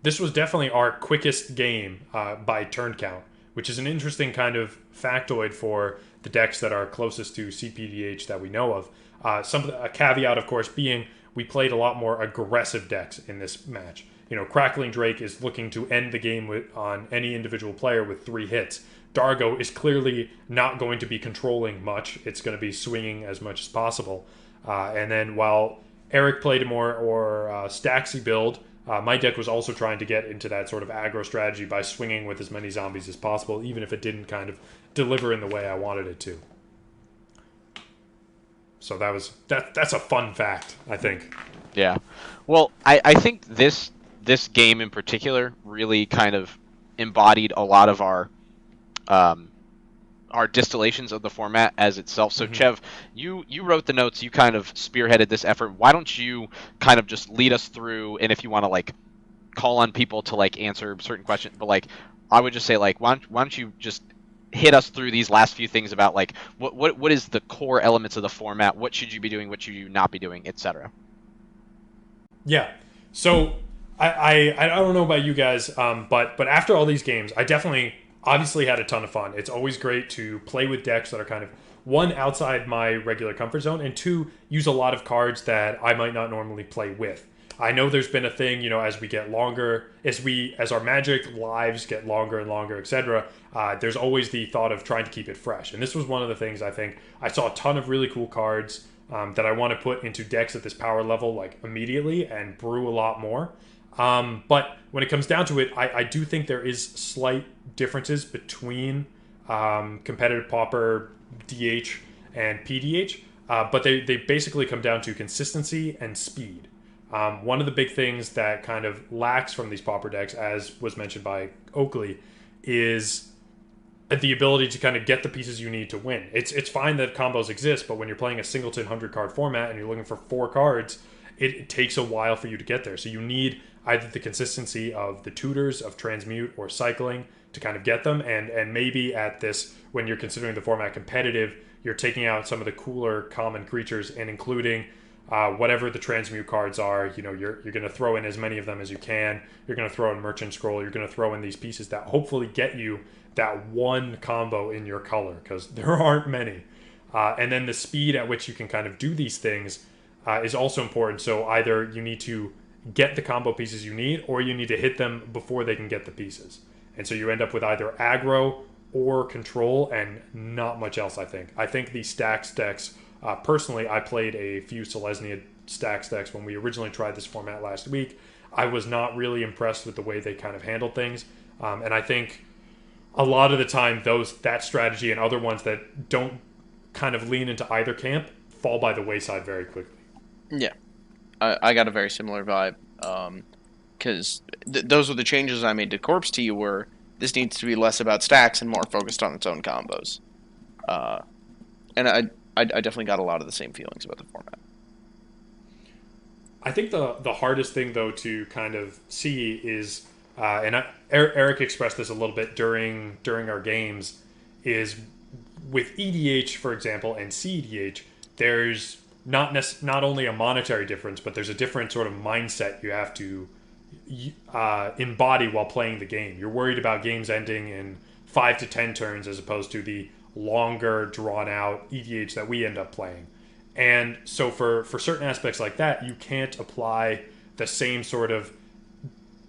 this was definitely our quickest game by turn count, which is an interesting kind of factoid for the decks that are closest to cPDH that we know of. A caveat, of course, being we played a lot more aggressive decks in this match. You know, Crackling Drake is looking to end the game on any individual player with 3 hits. Dargo is clearly not going to be controlling much. It's going to be swinging as much as possible. And then while Eric played a more Staxy build, my deck was also trying to get into that sort of aggro strategy by swinging with as many zombies as possible, even if it didn't kind of deliver in the way I wanted it to. So that's a fun fact, I think. Yeah. Well, I think this game in particular really kind of embodied a lot of our distillations of the format as itself. So, Chev, you wrote the notes, you kind of spearheaded this effort. Why don't you kind of just lead us through, and if you want to like call on people to like answer certain questions, but like I would just say like why don't you just hit us through these last few things about like what is the core elements of the format, what should you be doing, what should you not be doing, etc. Yeah. So I don't know about you guys, but after all these games, I definitely obviously had a ton of fun. It's always great to play with decks that are kind of, 1, outside my regular comfort zone, and 2, use a lot of cards that I might not normally play with. I know there's been a thing, as we get longer, as our Magic lives get longer and longer, etc. There's always the thought of trying to keep it fresh. And this was one of the things I think I saw a ton of really cool cards that I want to put into decks at this power level like immediately and brew a lot more. But when it comes down to it, I do think there is slight differences between competitive Pauper, DH, and PDH, but they basically come down to consistency and speed. One of the big things that kind of lacks from these Pauper decks, as was mentioned by Oakley, is the ability to kind of get the pieces you need to win. It's fine that combos exist, but when you're playing a singleton 100-card format and you're looking for 4 cards, it takes a while for you to get there. So you need either the consistency of the tutors, of transmute or cycling to kind of get them, and maybe at this, when you're considering the format competitive, you're taking out some of the cooler common creatures and including whatever the transmute cards are. You're going to throw in as many of them as you can. You're going to throw in Merchant Scroll. You're going to throw in these pieces that hopefully get you that one combo in your color, because there aren't many. And then the speed at which you can kind of do these things is also important. So either you need to get the combo pieces you need, or you need to hit them before they can get the pieces. And so you end up with either aggro or control and not much else, I think. I think the Stax decks, personally, I played a few Selesnya Stax decks when we originally tried this format last week. I was not really impressed with the way they kind of handled things. And I think a lot of the time, that strategy and other ones that don't kind of lean into either camp fall by the wayside very quickly. Yeah, I got a very similar vibe, because those were the changes I made to Corpse Tea, where this needs to be less about stacks and more focused on its own combos. And I I definitely got a lot of the same feelings about the format. I think the hardest thing, though, to kind of see is, Eric expressed this a little bit during our games, is with EDH, for example, and cEDH, there's not only a monetary difference, but there's a different sort of mindset you have to embody while playing the game. You're worried about games ending in 5 to 10 turns as opposed to the longer, drawn-out EDH that we end up playing. And so for certain aspects like that, you can't apply the same sort of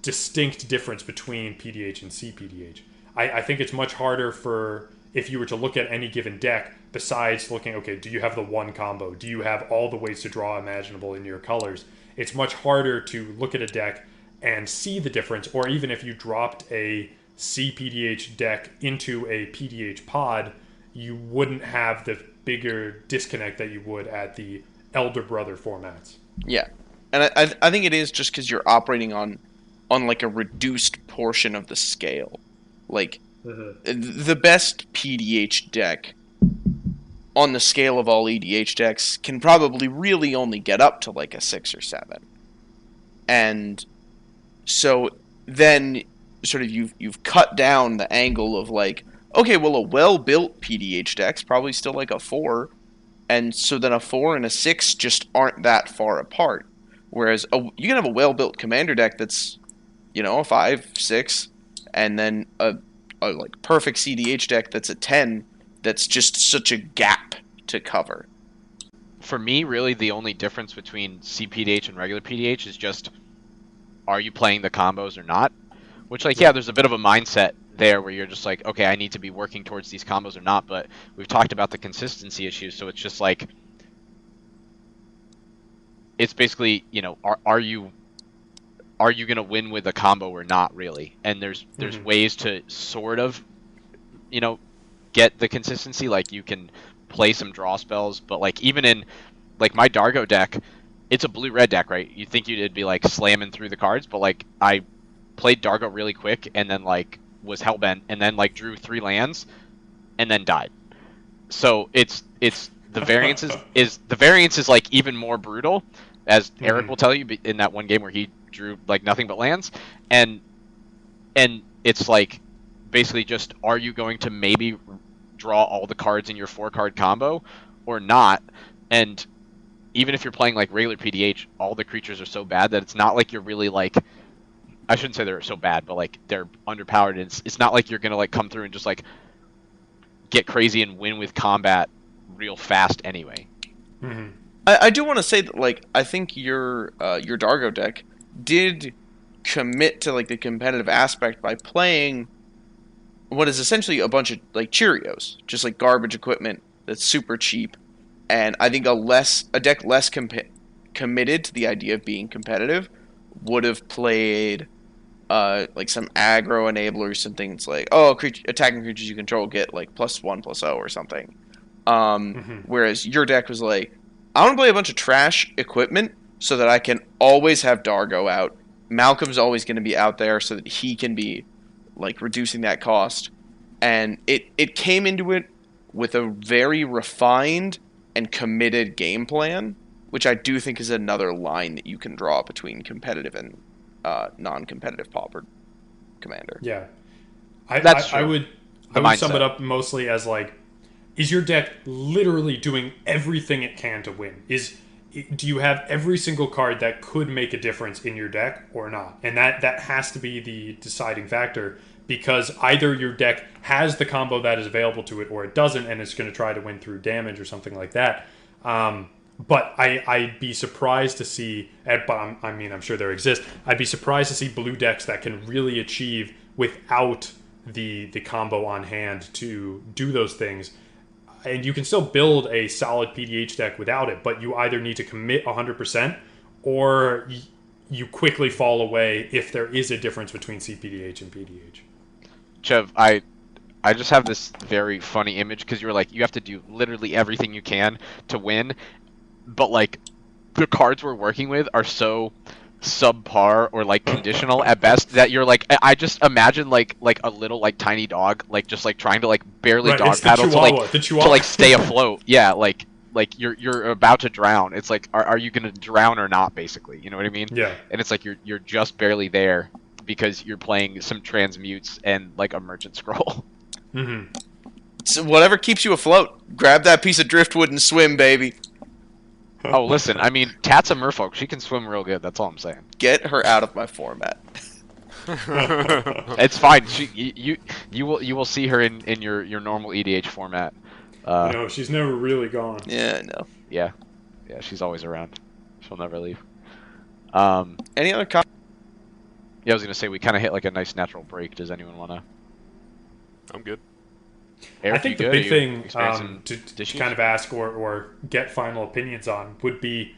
distinct difference between PDH and cPDH. I think it's much harder for, if you were to look at any given deck, besides looking, okay, do you have the one combo? Do you have all the ways to draw imaginable in your colors? It's much harder to look at a deck and see the difference, or even if you dropped a cPDH deck into a PDH pod, you wouldn't have the bigger disconnect that you would at the elder brother formats. Yeah, and I think it is just because you're operating on like a reduced portion of the scale. Like the best PDH deck on the scale of all EDH decks can probably really only get up to like a 6 or 7, and so then sort of you've cut down the angle of like, okay, well, a well-built PDH deck's probably still like a 4, and so then a 4 and a 6 just aren't that far apart. Whereas you can have a well-built commander deck that's, you know, a 5, 6, and then a like perfect cDH deck that's a 10 that's just such a gap to cover. For me, really, the only difference between cPDH and regular PDH is just, are you playing the combos or not? Which, like, yeah, there's a bit of a mindset there where you're just like, okay, I need to be working towards these combos or not, but we've talked about the consistency issues, so it's just like, it's basically, you know, are you going to win with a combo or not, really? And there's ways to sort of, you know, get the consistency. Like, you can play some draw spells, but like even in like my Dargo deck, it's a blue-red deck, right? You'd think you'd be like slamming through the cards, but like I played Dargo really quick and then like was hellbent and then like drew 3 lands and then died. So it's the variance is like even more brutal, as Eric will tell you in that one game where he drew like nothing but lands, and it's like basically just, are you going to maybe draw all the cards in your 4-card combo or not? And even if you're playing like regular PDH, all the creatures are so bad that it's not like you're really like, I shouldn't say they're so bad, but like they're underpowered, and it's not like you're gonna like come through and just like get crazy and win with combat real fast anyway. I do want to say that, like, I think your Dargo deck did commit to like the competitive aspect by playing what is essentially a bunch of like Cheerios, just like garbage equipment that's super cheap, and I think a deck less committed to the idea of being competitive would have played like some aggro enablers, some things like, oh, attacking creatures you control get like +1/+0 or something. Whereas your deck was like, I want to play a bunch of trash equipment so that I can always have Dargo out. Malcolm's always going to be out there so that he can be like reducing that cost. And it came into it with a very refined and committed game plan, which I do think is another line that you can draw between competitive and non-competitive Pauper Commander. Yeah. That's true. I would sum it up mostly as like, is your deck literally doing everything it can to win? Do you have every single card that could make a difference in your deck or not? And that has to be the deciding factor, because either your deck has the combo that is available to it or it doesn't, and it's going to try to win through damage or something like that. But I'd be surprised to see, I'm sure there exist, I'd be surprised to see blue decks that can really achieve without the combo on hand to do those things. And you can still build a solid PDH deck without it, but you either need to commit 100% or you quickly fall away if there is a difference between cPDH and PDH. Chev, I just have this very funny image, because you were like, you have to do literally everything you can to win, but like the cards we're working with are so subpar or like conditional at best that you're like, I just imagine like a little like tiny dog like just like trying to like barely dog paddle to like stay afloat. Yeah, like like you're about to drown. It's like, are you gonna drown or not? Basically, you know what I mean? Yeah. And it's like you're just barely there because you're playing some transmutes and like a merchant scroll. Mm-hmm. So whatever keeps you afloat. Grab that piece of driftwood and swim, baby. Oh, listen, I mean, Tat's a merfolk. She can swim real good. That's all I'm saying. Get her out of my format. It's fine. You will see her in your normal EDH format. No, she's never really gone. Yeah, I know. Yeah, she's always around. She'll never leave. Any other comments? Yeah, I was gonna say we kind of hit like a nice natural break. Does anyone wanna? I'm good. Eric, I think you the good? big Are you thing experiencing to issues? kind of ask or get final opinions on would be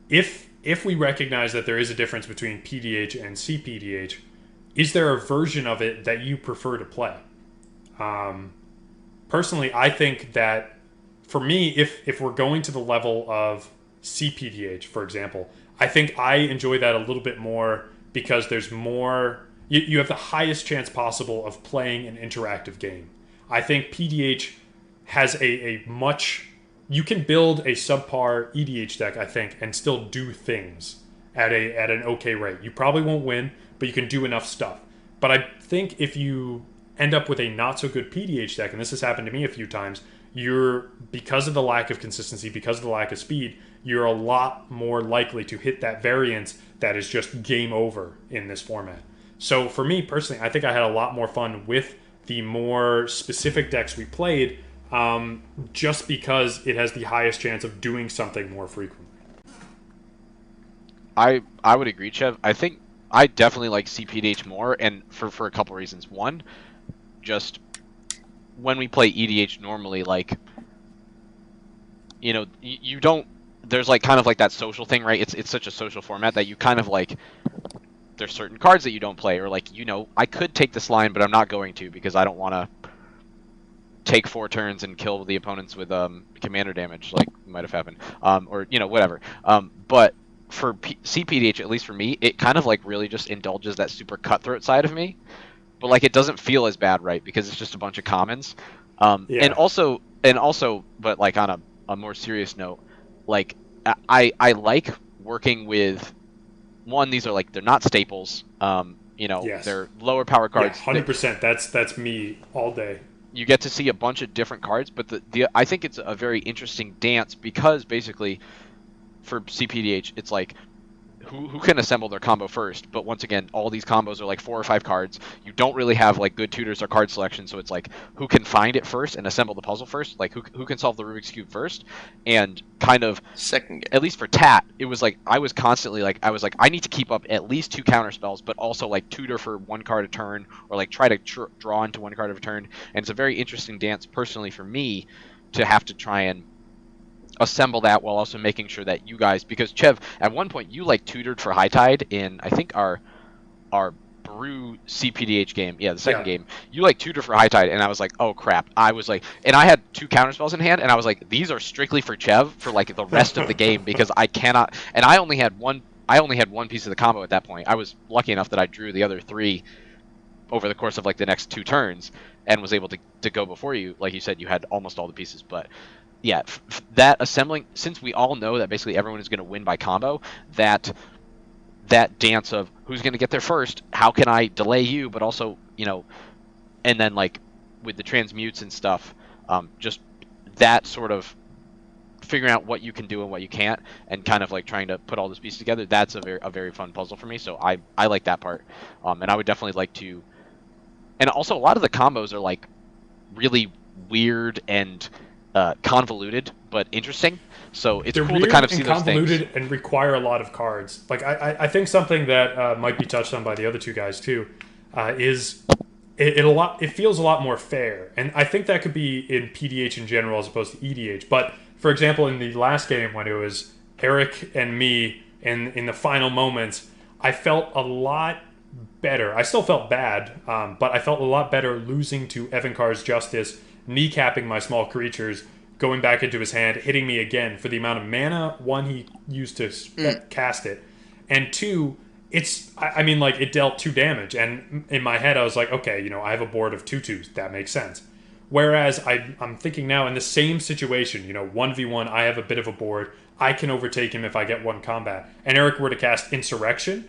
if we recognize that there is a difference between PDH and cPDH, is there a version of it that you prefer to play? Personally, I think that for me, if we're going to the level of cPDH, for example, I think I enjoy that a little bit more because there's more. You have the highest chance possible of playing an interactive game. I think PDH has a much. You can build a subpar EDH deck, I think, and still do things at an okay rate. You probably won't win, but you can do enough stuff. But I think if you end up with a not so good PDH deck, and this has happened to me a few times, because of the lack of consistency, because of the lack of speed, you're a lot more likely to hit that variance that is just game over in this format. So for me personally, I think I had a lot more fun with the more specific decks we played, just because it has the highest chance of doing something more frequently. I would agree, Chev. I think I definitely like cPDH more, and for a couple reasons. One, just when we play EDH normally, like, you know, you don't. There's like kind of like that social thing, right? It's such a social format that you kind of like. There's certain cards that you don't play, or like, you know, I could take this line, but I'm not going to because I don't want to take 4 turns and kill the opponents with commander damage, like might have happened, or you know, whatever. But for cPDH, at least for me, it kind of like really just indulges that super cutthroat side of me, but like it doesn't feel as bad, right? Because it's just a bunch of commons. Yeah. And also, but like on a more serious note, like I like working with. One, these are like they're not staples. You know, Yes. they're lower power cards. 100%. That's me all day. You get to see a bunch of different cards, but I think it's a very interesting dance because basically for cPDH, it's like who can assemble their combo first. But once again, all these combos are like 4 or 5 cards. You don't really have like good tutors or card selection, so it's like who can find it first and assemble the puzzle first, like who can solve the Rubik's Cube first, and kind of Second game. at least for Tat, it was like I was constantly like I need to keep up at least 2 counter spells, but also like tutor for 1 card a turn, or like try to draw into 1 card of a turn. And it's a very interesting dance personally for me to have to try and assemble that while also making sure that you guys, because Chev, at one point you like tutored for High Tide in I think our Brew cPDH game, the second game, you like tutor for High Tide, and I was like, oh crap, I was like, and I had 2 counter spells in hand, and I was like, these are strictly for Chev for like the rest of the game because I cannot, and I only had one piece of the combo at that point. I was lucky enough that I drew the other 3 over the course of like the next 2 turns and was able to go before you. Like you said, you had almost all the pieces, but yeah, that assembling, since we all know that basically everyone is going to win by combo, that dance of who's going to get there first, how can I delay you, but also, you know, and then like with the transmutes and stuff, just that sort of figuring out what you can do and what you can't, and kind of like trying to put all those pieces together, that's a very fun puzzle for me, so I like that part. And I would definitely like to, and also a lot of the combos are like really weird and convoluted but interesting, so it's They're cool to weird kind of and see those convoluted things. and require a lot of cards. Like I think something that might be touched on by the other 2 guys too is it feels a lot more fair, and I think that could be in PDH in general as opposed to EDH. But for example, in the last game when it was Eric and me in the final moments, I felt a lot better. I still felt bad, but I felt a lot better losing to Evan Carr's Justice, kneecapping my small creatures, going back into his hand, hitting me again for the amount of mana, 1, he used to cast it, and 2, I mean, like, it dealt 2 damage, and in my head I was like, okay, you know, I have a board of 2/2s, that makes sense. Whereas I'm thinking now in the same situation, 1v1, I have a bit of a board. I can overtake him if I get one combat. And Eric were to cast Insurrection,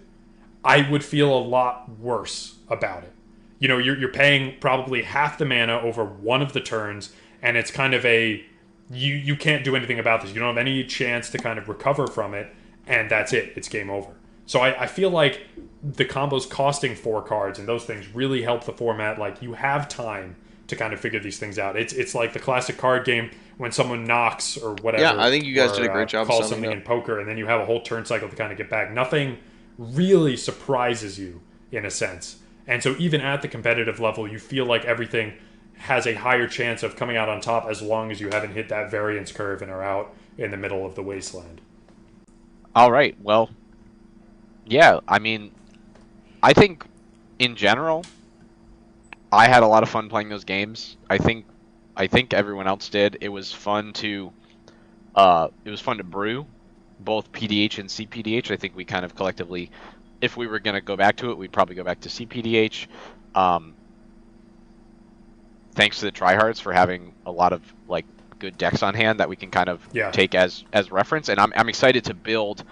I would feel a lot worse about it. You're paying probably half the mana over one of the turns, and it's kind of you can't do anything about this. You don't have any chance to kind of recover from it, and that's it. It's game over. So I feel like the combos costing 4 cards and those things really help the format. Like, you have time to kind of figure these things out. It's like the classic card game when someone knocks or whatever. Yeah, I think you guys did a great job. Call something in poker, and then you have a whole turn cycle to kind of get back. Nothing really surprises you in a sense. And so even at the competitive level, you feel like everything has a higher chance of coming out on top as long as you haven't hit that variance curve and are out in the middle of the wasteland. All right. Well, yeah, I mean, I think in general, I had a lot of fun playing those games. I think everyone else did. It was fun to brew both PDH and cPDH. I think we kind of collectively, if we were going to go back to it, we'd probably go back to cPDH. Thanks to the tryhards for having a lot of like good decks on hand that we can kind of take as reference, and I'm excited to build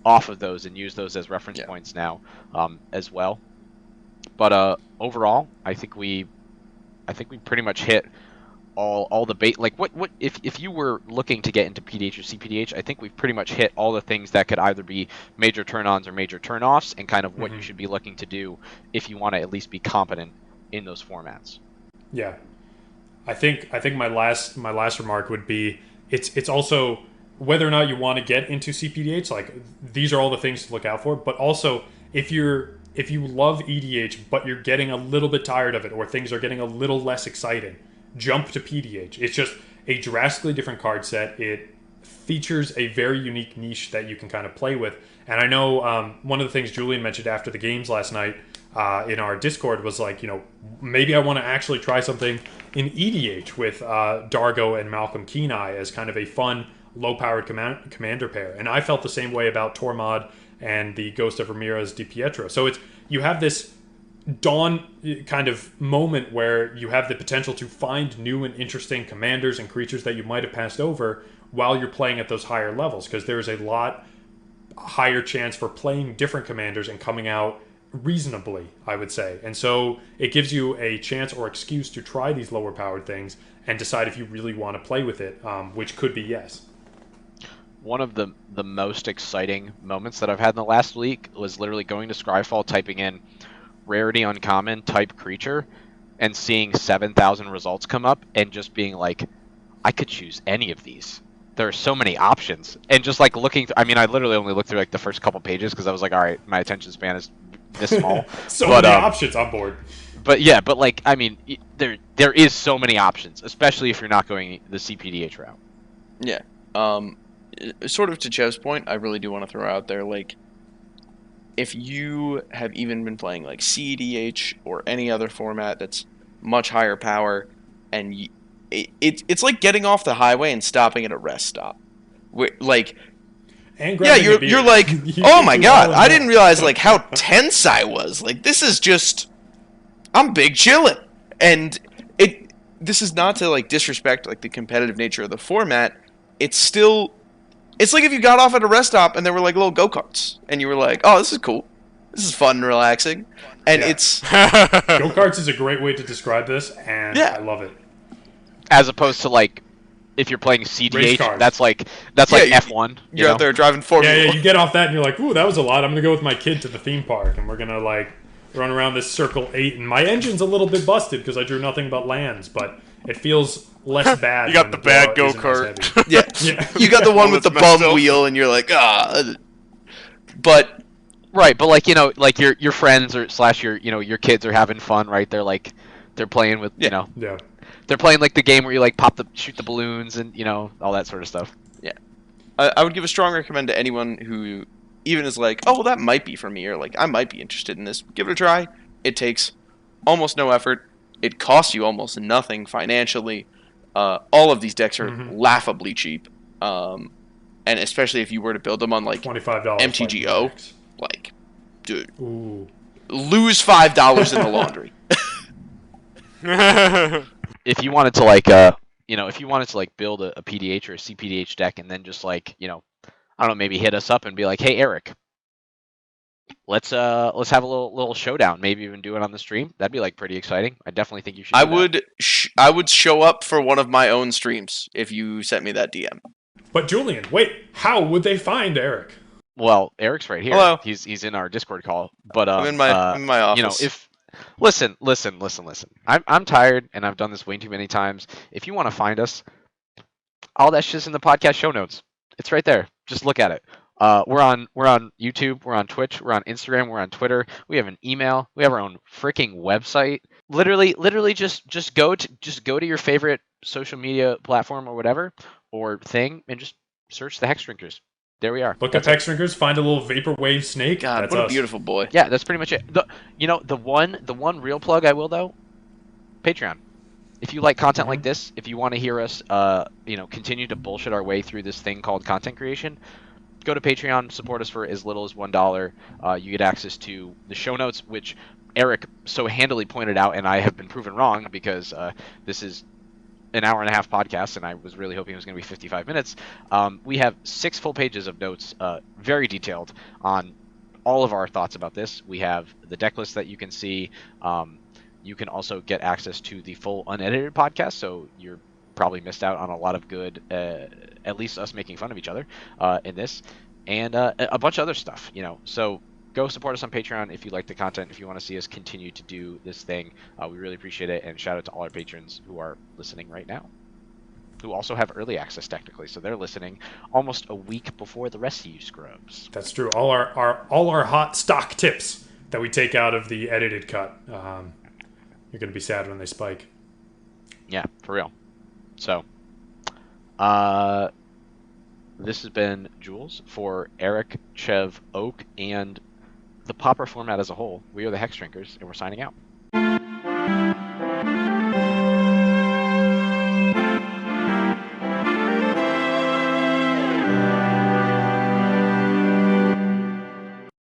off of those and use those as reference points now as well. But overall, I think we pretty much hit all the bait. Like what if you were looking to get into PDH or cPDH, I think we've pretty much hit all the things that could either be major turn-ons or major turn-offs, and kind of what you should be looking to do if you want to at least be competent in those formats. Yeah, I think my last remark would be it's also whether or not you want to get into cPDH. Like, these are all the things to look out for. But also, if you love EDH but you're getting a little bit tired of it, or things are getting a little less exciting, jump to PDH. It's just a drastically different card set. It features a very unique niche that you can kind of play with. And I know one of the things Julian mentioned after the games last night in our Discord was like, maybe I want to actually try something in EDH with Dargo and Malcolm Kenai as kind of a fun, low-powered commander pair. And I felt the same way about Tormod and the Ghost of Ramirez Di Pietro. So you have this dawn kind of moment where you have the potential to find new and interesting commanders and creatures that you might have passed over while you're playing at those higher levels, because there's a lot higher chance for playing different commanders and coming out reasonably, I would say. And so it gives you a chance or excuse to try these lower powered things and decide if you really want to play with it, which could be yes. One of the most exciting moments that I've had in the last week was literally going to Scryfall, typing in rarity uncommon type creature, and seeing 7,000 results come up, and just being like, I could choose any of these. There are so many options. And just like looking, I literally only looked through like the first couple pages because I was like, all right, my attention span is this small. Many options on board. But yeah, but like, there is so many options, especially if you're not going the cPDH route. Yeah. Sort of to Chev's point, I really do want to throw out there, like, if you have even been playing like cEDH or any other format that's much higher power, and it's like getting off the highway and stopping at a rest stop. Like, and you're like, oh my god, I didn't realize like how tense I was. Like, this is just, I'm big chillin'. And this is not to like disrespect like the competitive nature of the format. It's like if you got off at a rest stop and there were like little go-karts, and you were like, oh, this is cool. This is fun and relaxing. And it's go-karts is a great way to describe this, and I love it. As opposed to like, if you're playing cDH, that's like F1. You're out there driving Formula. Yeah, you get off that and you're like, ooh, that was a lot. I'm gonna go with my kid to the theme park, and we're gonna like run around this Circle 8, and my engine's a little bit busted because I drew nothing but lands, but it feels less bad. You got the bad go-kart. Yeah. You got the one with the bum wheel, and you're like, But right, but like like your friends or / your kids are having fun, right? They're playing with they're playing like the game where you like shoot the balloons and all that sort of stuff. Yeah, I would give a strong recommend to anyone who even is like, oh, well, that might be for me, or like I might be interested in this. Give it a try. It takes almost no effort. It costs you almost nothing financially. All of these decks are laughably cheap, and especially if you were to build them on like $25 MTGO, like, dude, lose $5 in the laundry. if you wanted to if you wanted to like build a PDH or a cPDH deck and then just like, I don't know, maybe hit us up and be like, hey Eric, let's have a little showdown. Maybe even do it on the stream. That'd be like pretty exciting. I definitely think you should. I would show up for one of my own streams if you sent me that DM. But Julian, wait, how would they find Eric? Well, Eric's right here. Hello. He's in our Discord call. But I'm in my office. Listen. I'm tired and I've done this way too many times. If you want to find us, all that shit's in the podcast show notes. It's right there. Just look at it. We're on YouTube, we're on Twitch, we're on Instagram, we're on Twitter. We have an email. We have our own freaking website. Literally, just go to your favorite social media platform or whatever or thing, and just search the Hex Drinkers. There we are. Look up Hex Drinkers, find a little vaporwave snake. God, that's what us. a beautiful boy. Yeah, that's pretty much it. The one real plug I will though, Patreon. If you like content like this, if you want to hear us, continue to bullshit our way through this thing called content creation, go to Patreon, support us for as little as $1. You get access to the show notes, which Eric so handily pointed out, and I have been proven wrong because this is an hour and a half podcast, and I was really hoping it was going to be 55 minutes. We have 6 full pages of notes, very detailed, on all of our thoughts about this. We have the deck list that you can see. You can also get access to the full unedited podcast, so you're probably missed out on a lot of good, at least us making fun of each other in this, and a bunch of other stuff, So go support us on Patreon if you like the content, if you want to see us continue to do this thing. We really appreciate it, and shout out to all our patrons who are listening right now, who also have early access technically, so they're listening almost a week before the rest of you scrubs. That's true. All our hot stock tips that we take out of the edited cut. You're going to be sad when they spike. Yeah, for real. So, this has been Jules for Eric, Chev, Oak, and the Popper format as a whole. We are the Hex Drinkers, and we're signing out.